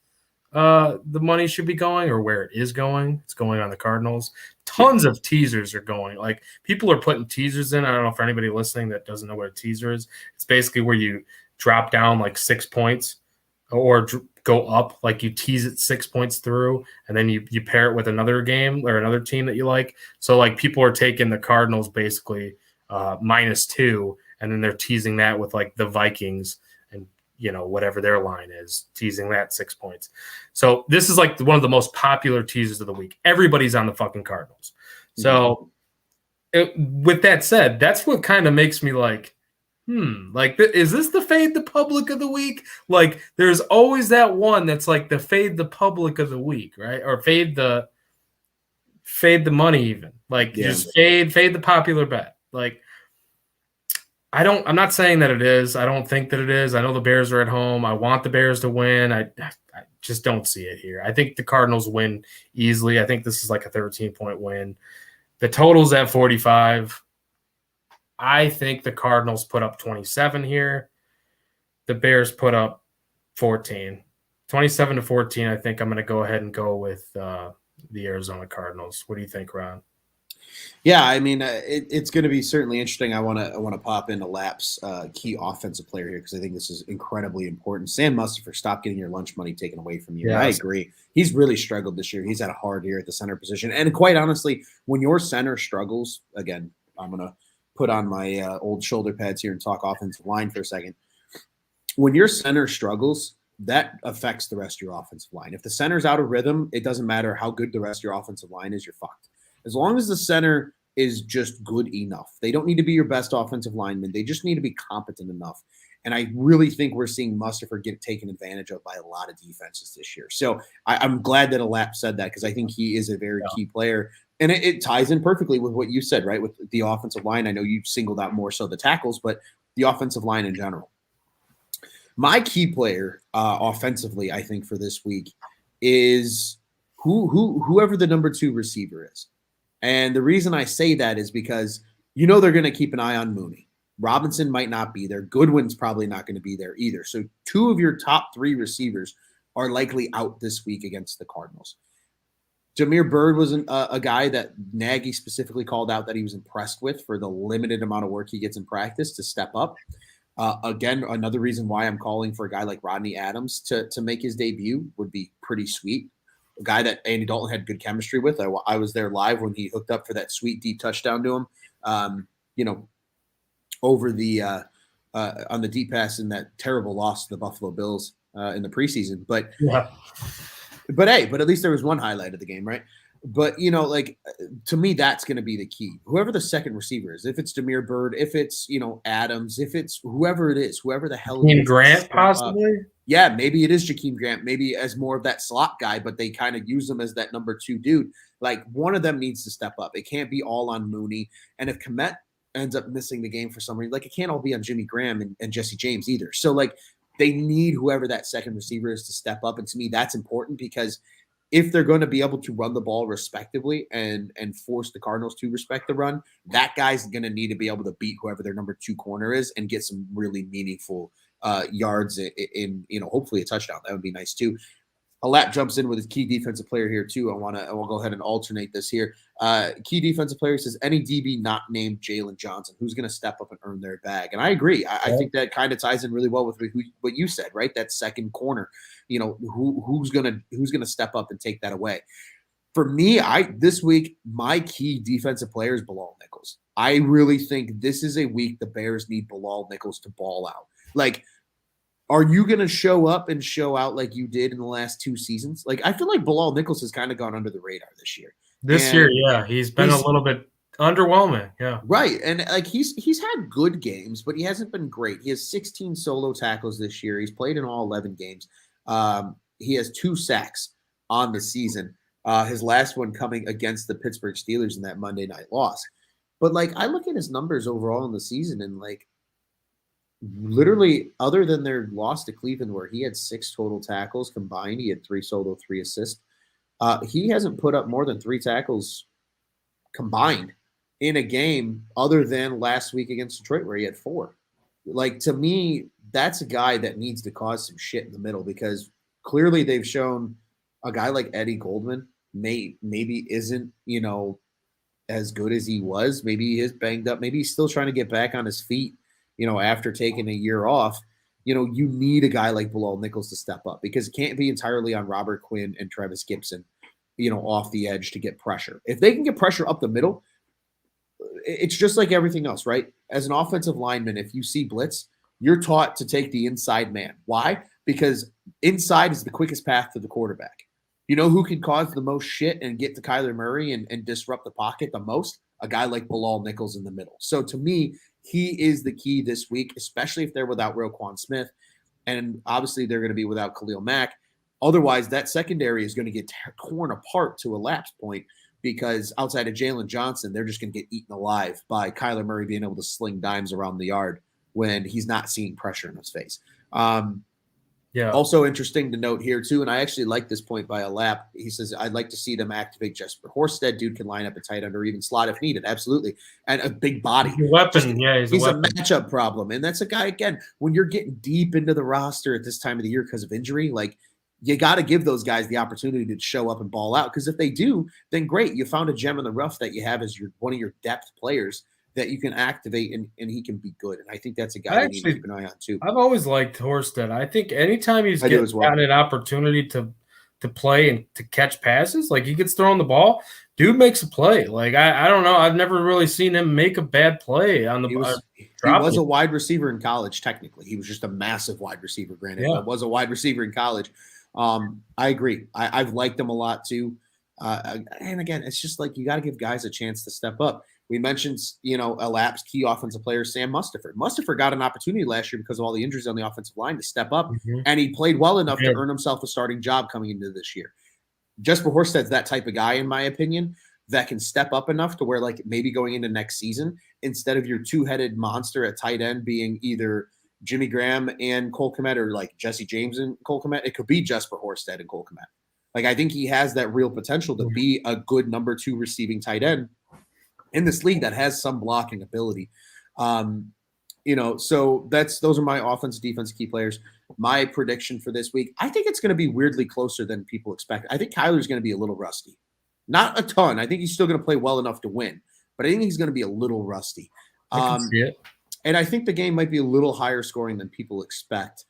[SPEAKER 2] the money should be going or where it is going. It's going on the Cardinals. Tons of teasers are going. Like people are putting teasers in. I don't know for anybody listening that doesn't know what a teaser is. It's basically where you drop down like 6 points or go up, like you tease it 6 points through, and then you pair it with another game or another team that you like. So like people are taking the Cardinals basically -2, and then they're teasing that with like the Vikings and whatever their line is, teasing that 6 points. So this is like one of the most popular teasers of the week. Everybody's on the fucking Cardinals. So with that said, that's what kind of makes me like, is this the fade the public of the week? Like there's always that one that's like the fade the public of the week, right? Or fade the money even. Like just fade the popular bet. Like I'm not saying that it is. I don't think that it is. I know the Bears are at home. I want the Bears to win. I just don't see it here. I think the Cardinals win easily. I think this is like a 13-point win. The total's at 45. I think the Cardinals put up 27 here. The Bears put up 14. 27-14, I think I'm going to go ahead and go with the Arizona Cardinals. What do you think, Ron?
[SPEAKER 1] Yeah, I mean, it's going to be certainly interesting. I want to pop into Lap's key offensive player here because I think this is incredibly important. Sam Mustipher, stop getting your lunch money taken away from you. Yes. I agree. He's really struggled this year. He's had a hard year at the center position. And quite honestly, when your center struggles, again, I'm going to put on my old shoulder pads here and talk offensive line for a second. When your center struggles, that affects the rest of your offensive line. If the center's out of rhythm, it doesn't matter how good the rest of your offensive line is, you're fucked. As long as the center is just good enough. They don't need to be your best offensive lineman. They just need to be competent enough. And I really think we're seeing Mustipher get taken advantage of by a lot of defenses this year. So I'm glad that Alap said that because I think he is a very key player. And it ties in perfectly with what you said, right? With the offensive line. I know you singled out more so the tackles, but the offensive line in general. My key player offensively, I think, for this week is whoever the number 2 receiver is. And the reason I say that is because they're going to keep an eye on Mooney. Robinson might not be there. Goodwin's probably not going to be there either. So 2 of your top 3 receivers are likely out this week against the Cardinals. Jameer Byrd was a guy that Nagy specifically called out that he was impressed with for the limited amount of work he gets in practice to step up. Again, another reason why I'm calling for a guy like Rodney Adams to make his debut would be pretty sweet. A guy that Andy Dalton had good chemistry with. I was there live when he hooked up for that sweet deep touchdown to him. Over the on the deep pass in that terrible loss to the Buffalo Bills in the preseason. But at least there was one highlight of the game, right? But, to me, that's going to be the key. Whoever the second receiver is, if it's Jameer Byrd, if it's, Adams, if it's whoever it is, whoever the hell it is.
[SPEAKER 2] Grant, possibly?
[SPEAKER 1] Yeah, maybe it is Jakeem Grant, maybe as more of that slot guy, but they kind of use him as that number 2 dude. Like, one of them needs to step up. It can't be all on Mooney. And if Kmet ends up missing the game for some reason, it can't all be on Jimmy Graham and Jesse James either. So, they need whoever that second receiver is to step up. And to me, that's important because if they're going to be able to run the ball respectively and force the Cardinals to respect the run, that guy's going to need to be able to beat whoever their number 2 corner is and get some really meaningful yards in hopefully a touchdown. That would be nice too. Alap jumps in with his key defensive player here too. We'll go ahead and alternate this here. Key defensive player says any DB not named Jalen Johnson, who's going to step up and earn their bag. And I agree. I think that kind of ties in really well with what you said, right? That second corner, who's going to step up and take that away. For me, this week, my key defensive player is Bilal Nichols. I really think this is a week the Bears need Bilal Nichols to ball out. Are you going to show up and show out like you did in the last 2 seasons? I feel like Bilal Nichols has kind of gone under the radar this year.
[SPEAKER 2] Yeah. He's been a little bit underwhelming. Yeah.
[SPEAKER 1] Right. And he's had good games, but he hasn't been great. He has 16 solo tackles this year. He's played in all 11 games. He has 2 sacks on the season. His last one coming against the Pittsburgh Steelers in that Monday night loss. But I look at his numbers overall in the season and literally, other than their loss to Cleveland, where he had 6 total tackles combined, he had 3 solo, 3 assists. He hasn't put up more than 3 tackles combined in a game other than last week against Detroit, where he had 4. To me, that's a guy that needs to cause some shit in the middle because clearly they've shown a guy like Eddie Goldman maybe isn't, as good as he was. Maybe he is banged up. Maybe he's still trying to get back on his feet. After taking a year off, you need a guy like Bilal Nichols to step up because it can't be entirely on Robert Quinn and Travis Gibson, off the edge to get pressure. If they can get pressure up the middle, it's just like everything else, right? As an offensive lineman, if you see blitz, you're taught to take the inside man. Why? Because inside is the quickest path to the quarterback. You know who can cause the most shit and get to Kyler Murray and disrupt the pocket the most? A guy like Bilal Nichols in the middle. So to me, he is the key this week, especially if they're without Roquan Smith. And obviously they're going to be without Khalil Mack. Otherwise, that secondary is going to get torn apart to a lapse point because outside of Jalen Johnson, they're just going to get eaten alive by Kyler Murray being able to sling dimes around the yard when he's not seeing pressure in his face. Also interesting to note here too, and I actually like this point by Alap. He says, I'd like to see them activate Jesper Horsted. Dude can line up a tight end or even slot if needed. Absolutely. And a big body.
[SPEAKER 2] He's a weapon. He's
[SPEAKER 1] a matchup problem. And that's a guy, again, when you're getting deep into the roster at this time of the year because of injury, like, you got to give those guys the opportunity to show up and ball out. Because if they do, then great. You found a gem in the rough that you have as one of your depth players that you can activate, and he can be good. And I think that's a guy you need to keep an eye on too.
[SPEAKER 2] I've always liked Horsted. I think anytime he's gotten an opportunity to play and to catch passes, like he gets thrown the ball, dude makes a play. Like I don't know. I've never really seen him make a bad play on the ball.
[SPEAKER 1] He was a wide receiver in college, technically. He was just a massive wide receiver, granted, but was a wide receiver in college. I agree. I've liked him a lot too. And again, it's just like you got to give guys a chance to step up. We mentioned, Alap's key offensive player, Sam Mustipher. Mustipher got an opportunity last year because of all the injuries on the offensive line to step up, and he played well enough to earn himself a starting job coming into this year. Jesper Horsted's that type of guy, in my opinion, that can step up enough to where, like, maybe going into next season, instead of your two-headed monster at tight end being either Jimmy Graham and Cole Kmet or like Jesse James and Cole Kmet, it could be Jesper Horsted and Cole Kmet. Like, I think he has that real potential to be a good number 2 receiving tight end in this league that has some blocking ability. So those are my offense, defense key players. My prediction for this week, I think it's going to be weirdly closer than people expect. I think Kyler's going to be a little rusty. Not a ton. I think he's still going to play well enough to win, but I think he's going to be a little rusty.
[SPEAKER 2] I can see it.
[SPEAKER 1] And I think the game might be a little higher scoring than people expect,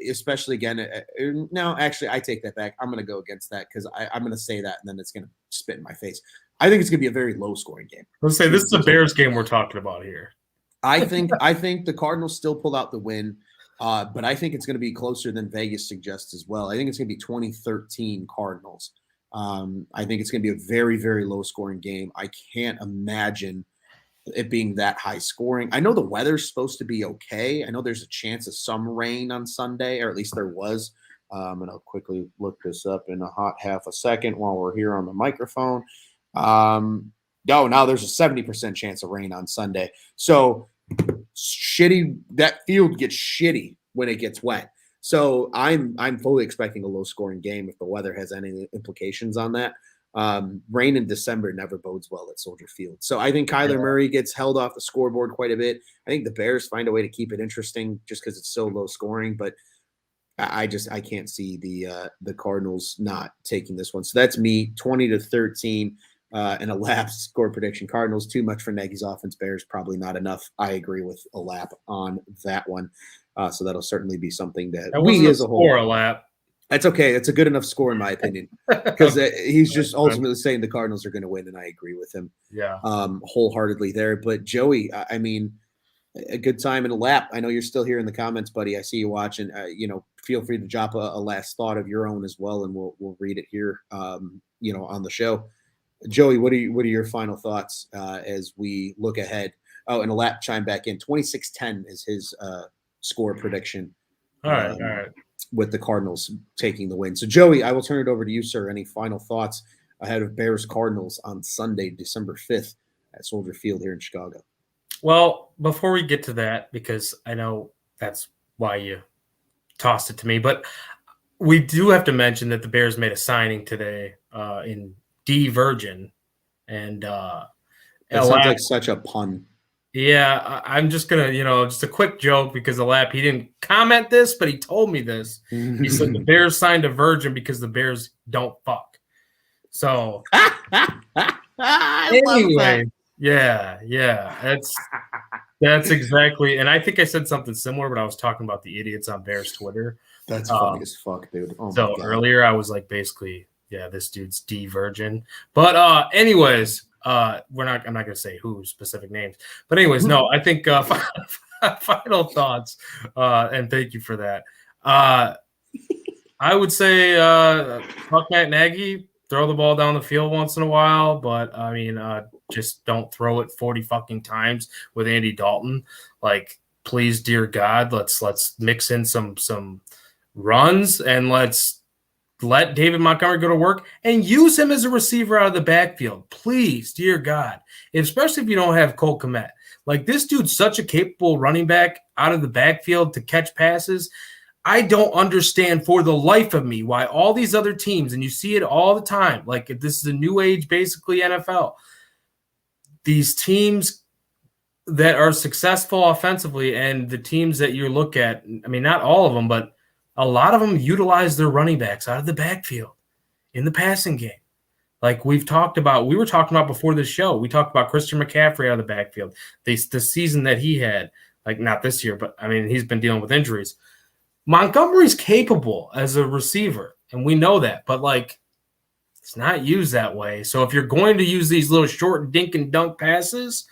[SPEAKER 1] especially again. No, actually, I take that back. I'm going to go against that because I'm going to say that, and then it's going to spit in my face. I think it's going to be a very low scoring game.
[SPEAKER 2] Let's say this is a Bears game we're talking about here.
[SPEAKER 1] I think the Cardinals still pull out the win, but I think it's going to be closer than Vegas suggests as well. I think it's going to be 2013 Cardinals. I think it's going to be a very, very low scoring game. I can't imagine it being that high scoring. I know the weather's supposed to be okay. I know there's a chance of some rain on Sunday, or at least there was. And I'll quickly look this up in a hot half a second while we're here on the microphone. Now there's a 70% chance of rain on Sunday. So shitty, that field gets shitty when it gets wet. So I'm fully expecting a low scoring game if the weather has any implications on that. Rain in December never bodes well at Soldier Field. So I think Kyler Murray gets held off the scoreboard quite a bit. I think the Bears find a way to keep it interesting just because it's so low scoring, but I can't see the Cardinals not taking this one. So that's me, 20-13, and a lap score prediction. Cardinals, too much for Nagy's offense. Bears, probably not enough. I agree with a lap on that one. So that'll certainly be something that we as a whole.
[SPEAKER 2] A lap.
[SPEAKER 1] That's okay. That's a good enough score in my opinion, because he's just ultimately saying the Cardinals are going to win, and I agree with him. Wholeheartedly there. But Joey, I mean, a good time in a lap. I know you're still here in the comments, buddy. I see you watching. Feel free to drop a last thought of your own as well, and we'll read it here. On the show. Joey, what are your final thoughts as we look ahead? Oh, and a lap chime back in. 26-10 is his score prediction.
[SPEAKER 2] All right.
[SPEAKER 1] With the Cardinals taking the win. So, Joey, I will turn it over to you, sir. Any final thoughts ahead of Bears Cardinals on Sunday, December 5th at Soldier Field here in Chicago?
[SPEAKER 2] Well, before we get to that, because I know that's why you tossed it to me, but we do have to mention that the Bears made a signing today in D Virgin, and
[SPEAKER 1] that sounds like such a pun.
[SPEAKER 2] Yeah, I'm just gonna, just a quick joke because he didn't comment this, but he told me this. He said the Bears signed a virgin because the Bears don't fuck. So anyway, yeah, that's exactly. And I think I said something similar, but I was talking about the idiots on Bears Twitter.
[SPEAKER 1] That's funny as fuck, dude. Oh
[SPEAKER 2] so earlier I was like, basically, yeah, this dude's D virgin. But anyways. I'm not going to say who specific names, but anyways, no, I think final thoughts, and thank you for that. I would say fuck Matt Nagy, throw the ball down the field once in a while, but I mean, just don't throw it 40 fucking times with Andy Dalton. Like, please, dear God, let's mix in some runs, and let's let David Montgomery go to work and use him as a receiver out of the backfield. Please, dear God, especially if you don't have Cole Kmet. Like, this dude's such a capable running back out of the backfield to catch passes. I don't understand for the life of me why all these other teams, and you see it all the time, like this is a new age, basically NFL, these teams that are successful offensively and the teams that you look at, I mean, not all of them, but a lot of them utilize their running backs out of the backfield in the passing game. Like we were talking about before the show, we talked about Christian McCaffrey out of the backfield. The season that he had, like not this year, but I mean, he's been dealing with injuries. Montgomery's capable as a receiver, and we know that, but like it's not used that way. So if you're going to use these little short dink and dunk passes,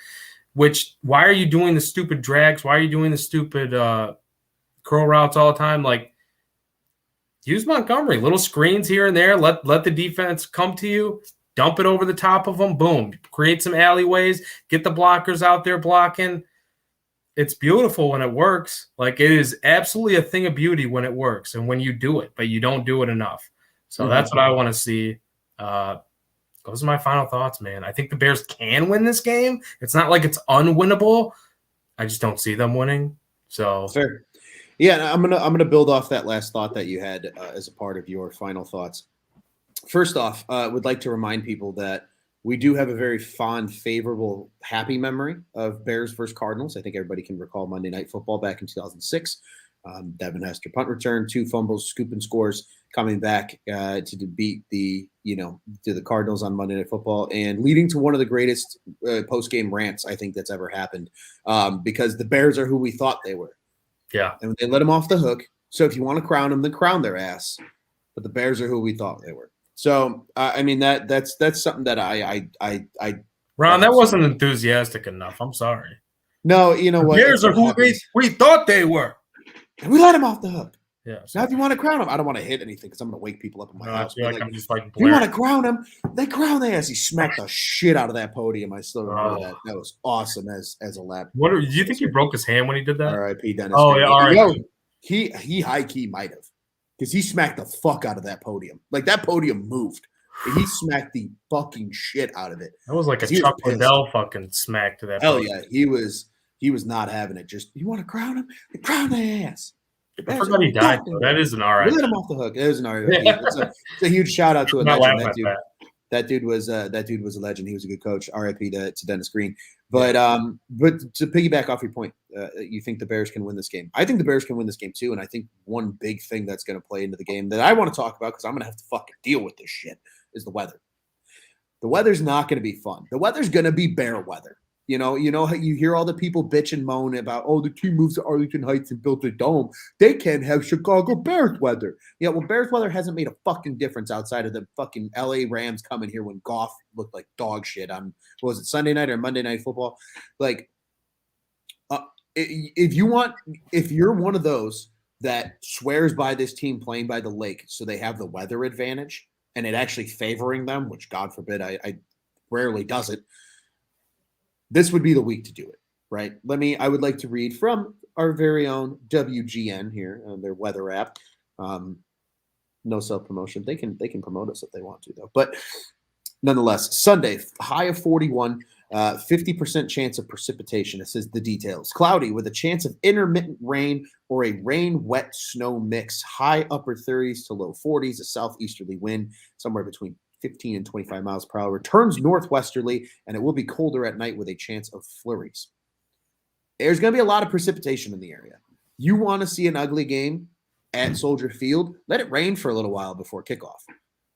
[SPEAKER 2] why are you doing the stupid drags? Why are you doing the stupid curl routes all the time? Like, use Montgomery, little screens here and there. Let the defense come to you, dump it over the top of them. Boom, create some alleyways, get the blockers out there blocking. It's beautiful when it works. Like, it is absolutely a thing of beauty when it works and when you do it, but you don't do it enough. So that's what I want to see. Those are my final thoughts, man. I think the Bears can win this game. It's not like it's unwinnable. I just don't see them winning. So
[SPEAKER 1] fair. Yeah, I'm gonna build off that last thought that you had as a part of your final thoughts. First off, would like to remind people that we do have a very fond, favorable, happy memory of Bears versus Cardinals. I think everybody can recall Monday Night Football back in 2006. Devin Hester punt return, 2 fumbles, scoop and scores, coming back to beat the Cardinals on Monday Night Football, and leading to one of the greatest post-game rants I think that's ever happened, because the Bears are who we thought they were.
[SPEAKER 2] Yeah,
[SPEAKER 1] and they let them off the hook. So if you want to crown them, then crown their ass. But the Bears are who we thought they were. So I mean that's something that I
[SPEAKER 2] Ron, that wasn't enthusiastic enough. I'm sorry.
[SPEAKER 1] No, you know what?
[SPEAKER 2] Bears are who we thought they were.
[SPEAKER 1] And we let them off the hook.
[SPEAKER 2] Yeah.
[SPEAKER 1] Now, if you want to crown them, I don't want to hit anything because I'm going to wake people up in my house.
[SPEAKER 2] Like I'm just like,
[SPEAKER 1] if you want to crown them, they crown their ass. He smacked the shit out of that podium. I still remember that. That was awesome as a lap.
[SPEAKER 2] Do you think he broke his hand when he did that?
[SPEAKER 1] R.I.P. Dennis.
[SPEAKER 2] Oh, yeah, R.I.P.
[SPEAKER 1] He high key might have, because he smacked the fuck out of that podium. Like, that podium moved. And he smacked the fucking shit out of it.
[SPEAKER 2] That was like a Chuck Liddell fucking smack to that.
[SPEAKER 1] Hell podium. Yeah, he was not having it. Just, you want to crown him? Crown their ass.
[SPEAKER 2] I forgot he died. That is an RIP.
[SPEAKER 1] We let him off the hook. It was an RIP. It's a huge shout out to a legend. That dude was a legend. He was a good coach. RIP to Dennis Green. But to piggyback off your point, you think the Bears can win this game? I think the Bears can win this game too. And I think one big thing that's going to play into the game that I want to talk about, because I'm going to have to fucking deal with this shit, is the weather. The weather's not going to be fun. The weather's going to be bear weather. You know how you hear all the people bitch and moan about, oh, the team moves to Arlington Heights and built a dome. They can't have Chicago Bears weather. Yeah, well, Bears weather hasn't made a fucking difference outside of the fucking LA Rams coming here when Goff looked like dog shit on, what was it, Sunday night or Monday Night Football? Like, if you're one of those that swears by this team playing by the lake so they have the weather advantage and it actually favoring them, which God forbid, I rarely does it, this would be the week to do it, right? I would like to read from our very own WGN here, their weather app. No self-promotion. They can promote us if they want to, though. But nonetheless, Sunday, high of 41, 50% chance of precipitation. It says the details. Cloudy with a chance of intermittent rain or a rain-wet snow mix. High upper 30s to low 40s, a southeasterly wind somewhere between 15 and 25 miles per hour, turns northwesterly, and it will be colder at night with a chance of flurries. There's going to be a lot of precipitation in the area. You want to see an ugly game at Soldier Field? Let it rain for a little while before kickoff.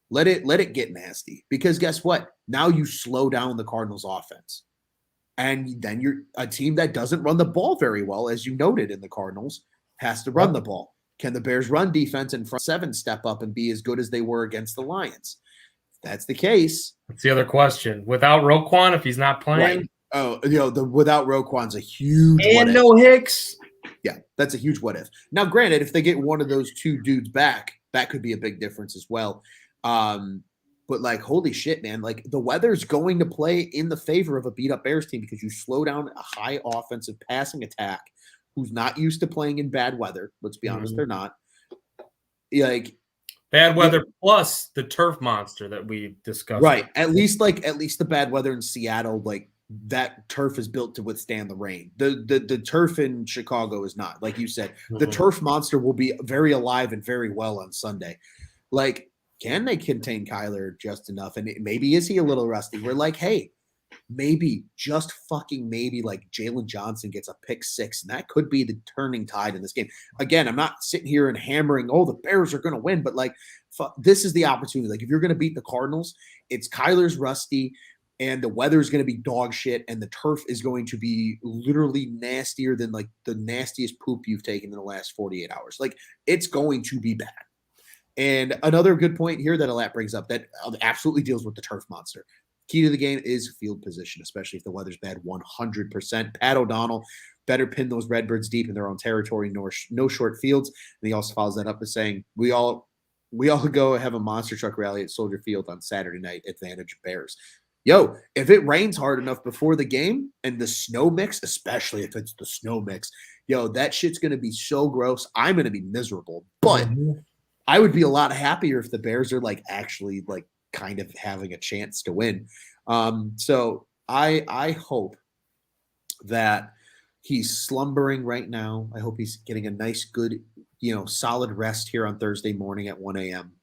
[SPEAKER 1] Let it get nasty, because guess what? Now you slow down the Cardinals offense. And then you're a team that doesn't run the ball very well, as you noted in the Cardinals, has to run the ball. Can the Bears run defense in front 7 step up and be as good as they were against the Lions? That's the case.
[SPEAKER 2] That's the other question. Without Roquan, if he's not playing,
[SPEAKER 1] right. Oh, without Roquan's a huge
[SPEAKER 2] and no Hicks.
[SPEAKER 1] Yeah, that's a huge what if. Now, granted, if they get one of those 2 dudes back, that could be a big difference as well. But like, holy shit, man! Like, the weather's going to play in the favor of a beat up Bears team, because you slow down a high offensive passing attack who's not used to playing in bad weather. Let's be honest, they're not. Like,
[SPEAKER 2] Bad weather plus the turf monster that we discussed.
[SPEAKER 1] Right. At least the bad weather in Seattle, like that turf is built to withstand the rain. The turf in Chicago is not. Like you said, the turf monster will be very alive and very well on Sunday. Like, can they contain Kyler just enough? And maybe is he a little rusty? We're like, hey, maybe, just fucking maybe, like Jalen Johnson gets a pick 6, and that could be the turning tide in this game. Again, I'm not sitting here and hammering, oh, the Bears are going to win, but like, this is the opportunity. Like, if you're going to beat the Cardinals, it's Kyler's rusty, and the weather is going to be dog shit, and the turf is going to be literally nastier than like the nastiest poop you've taken in the last 48 hours. Like, it's going to be bad. And another good point here that Alat brings up that absolutely deals with the turf monster. Key to the game is field position, especially if the weather's bad. 100%. Pat O'Donnell better pin those Redbirds deep in their own territory. No short fields. And he also follows that up by saying, "We all go have a monster truck rally at Soldier Field on Saturday night. Advantage Bears." Yo, if it rains hard enough before the game and the snow mix, especially if it's the snow mix, yo, that shit's gonna be so gross. I'm gonna be miserable, but I would be a lot happier if the Bears are like actually like kind of having a chance to win. So I hope that he's slumbering right now. I hope he's getting a nice, good, solid rest here on Thursday morning at 1 a.m.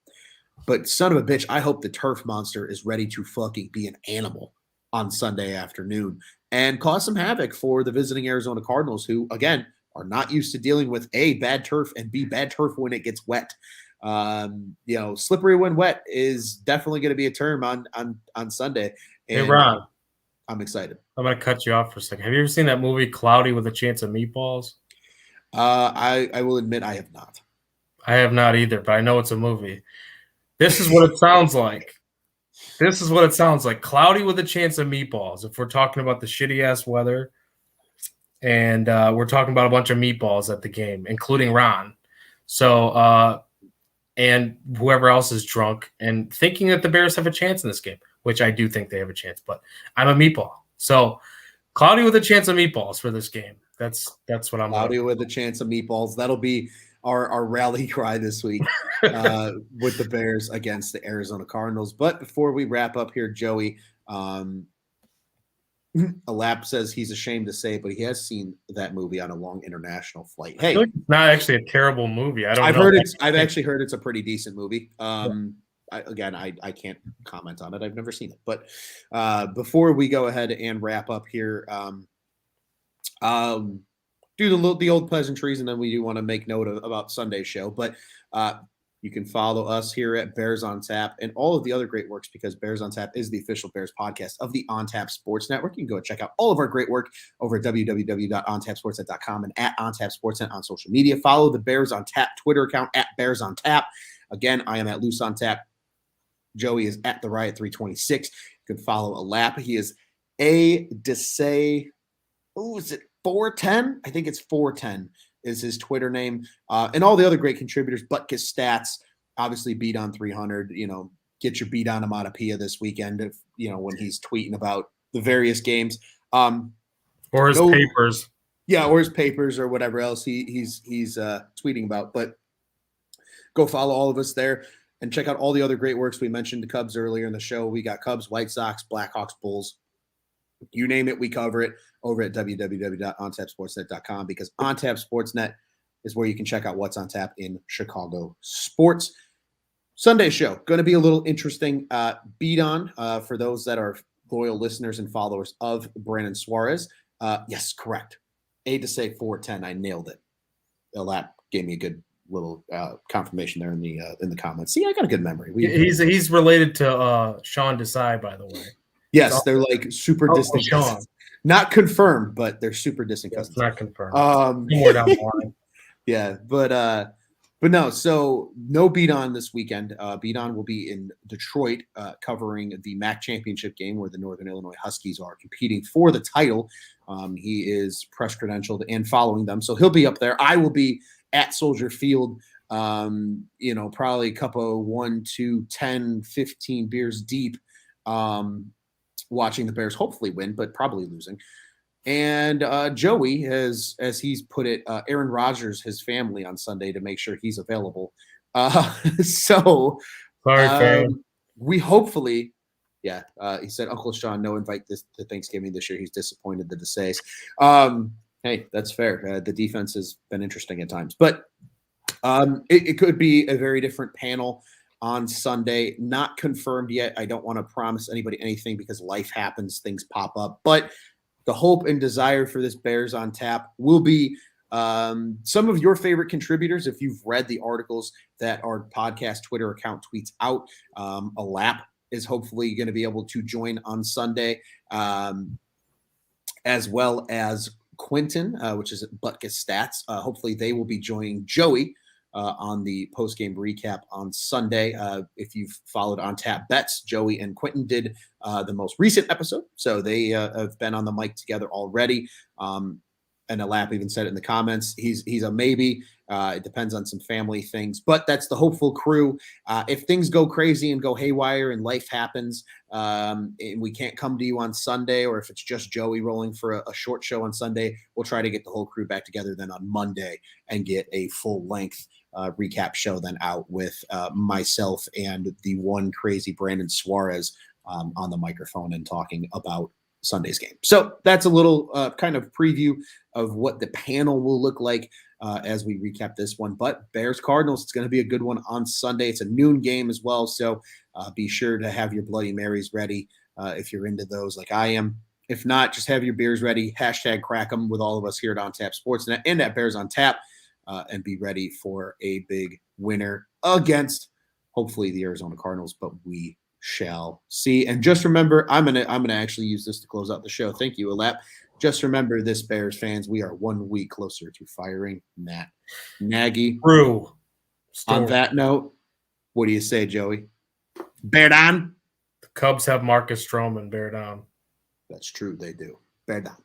[SPEAKER 1] But son of a bitch, I hope the turf monster is ready to fucking be an animal on Sunday afternoon and cause some havoc for the visiting Arizona Cardinals, who, again, are not used to dealing with A, bad turf, and B, bad turf when it gets wet. Slippery when wet is definitely going to be a term on Sunday. And
[SPEAKER 2] hey, Ron,
[SPEAKER 1] I'm excited.
[SPEAKER 2] I'm going to cut you off for a second. Have you ever seen that movie Cloudy with a Chance of Meatballs?
[SPEAKER 1] I will admit I have not.
[SPEAKER 2] I have not either, but I know it's a movie. This is what it sounds like. This is what it sounds like. Cloudy with a chance of meatballs. If we're talking about the shitty ass weather, and we're talking about a bunch of meatballs at the game, including Ron. So, and whoever else is drunk and thinking that the Bears have a chance in this game, which I do think they have a chance, but I'm a meatball. So cloudy with a chance of meatballs for this game. That's what I'm
[SPEAKER 1] cloudy with a chance of meatballs. That'll be our rally cry this week with the Bears against the Arizona Cardinals. But before we wrap up here, Joey, Alap says he's ashamed to say, but he has seen that movie on a long international flight. Hey,
[SPEAKER 2] it's not actually a terrible movie. I've
[SPEAKER 1] actually heard it's a pretty decent movie. I can't comment on it. I've never seen it. But before we go ahead and wrap up here, do the old pleasantries, and then we do want to make note about Sunday's show. But you can follow us here at Bears on Tap and all of the other great works, because Bears on Tap is the official Bears podcast of the On Tap Sports Network. You can go check out all of our great work over at www.ontapsportsnet.com and at OnTapSportsNet on social media. Follow the Bears on Tap Twitter account at Bears on Tap. Again, I am at Loose on Tap. Joey is at the Riot 326. You can follow Alap. He is A Desay. Oh, is it 410? I think it's 410 is his Twitter name. And all the other great contributors, Butkus Stats, obviously beat on 300, get your beat on Amatapia this weekend, if, when he's tweeting about the various games.
[SPEAKER 2] Or his papers.
[SPEAKER 1] Yeah, or his papers or whatever else he's tweeting about. But go follow all of us there and check out all the other great works. We mentioned the Cubs earlier in the show. We got Cubs, White Sox, Blackhawks, Bulls. You name it, we cover it over at www.ontapsportsnet.com, because OnTap Sportsnet is where you can check out what's on tap in Chicago sports. Sunday show, going to be a little interesting beat on for those that are loyal listeners and followers of Brandon Suarez. Yes, correct. A to say 410. I nailed it. That gave me a good little confirmation there in the comments. See, I got a good memory.
[SPEAKER 2] He's related to Sean Desai, by the way.
[SPEAKER 1] Yes, they're like super distant cousins. Not confirmed, but they're super distant cousins.
[SPEAKER 2] It's not confirmed. More down the line.
[SPEAKER 1] Yeah, but no. So no beat on this weekend. Beat on will be in Detroit, covering the MAC championship game where the Northern Illinois Huskies are competing for the title. He is press credentialed and following them, so he'll be up there. I will be at Soldier Field. Probably a cup of 1, 2, 10, 15 beers deep. Watching the Bears hopefully win, but probably losing. And Joey has, as he's put it, Aaron Rodgers, his family on Sunday to make sure he's available. So
[SPEAKER 2] Sorry, fam.
[SPEAKER 1] we hopefully, yeah, he said Uncle Sean, no invite this to Thanksgiving this year. He's disappointed the Desays. Hey, that's fair. The defense has been interesting at times, but it could be a very different panel on Sunday. Not confirmed yet. I don't want to promise anybody anything because life happens, things pop up. But the hope and desire for this Bears on Tap will be some of your favorite contributors. If you've read the articles that our podcast Twitter account tweets out, a lap is hopefully going to be able to join on Sunday, as well as Quentin, which is Butkus Stats. Hopefully they will be joining Joey on the post-game recap on Sunday. If you've followed On Tap Bets, Joey and Quentin did the most recent episode. So they have been on the mic together already. And Alap even said it in the comments. He's a maybe. It depends on some family things, but that's the hopeful crew. If things go crazy and go haywire and life happens, and we can't come to you on Sunday, or if it's just Joey rolling for a short show on Sunday, we'll try to get the whole crew back together then on Monday and get a full length recap show then out with myself and the one crazy Brandon Suarez on the microphone and talking about Sunday's game. So that's a little kind of preview of what the panel will look like as we recap this one. But Bears Cardinals, it's going to be a good one on Sunday. It's a noon game as well. So be sure to have your Bloody Marys ready if you're into those like I am. If not, just have your beers ready. Hashtag crack them with all of us here at On Tap Sportsnet and at Bears on Tap, and be ready for a big winner against hopefully the Arizona Cardinals, but we shall see. And just remember, I'm gonna actually use this to close out the show. Thank you, Alap. Just remember this, Bears fans, we are 1 week closer to firing Matt Nagy.
[SPEAKER 2] True.
[SPEAKER 1] On that note, what do you say, Joey? Bear down.
[SPEAKER 2] The Cubs have Marcus Stroman. Bear down.
[SPEAKER 1] That's true, they do. Bear down.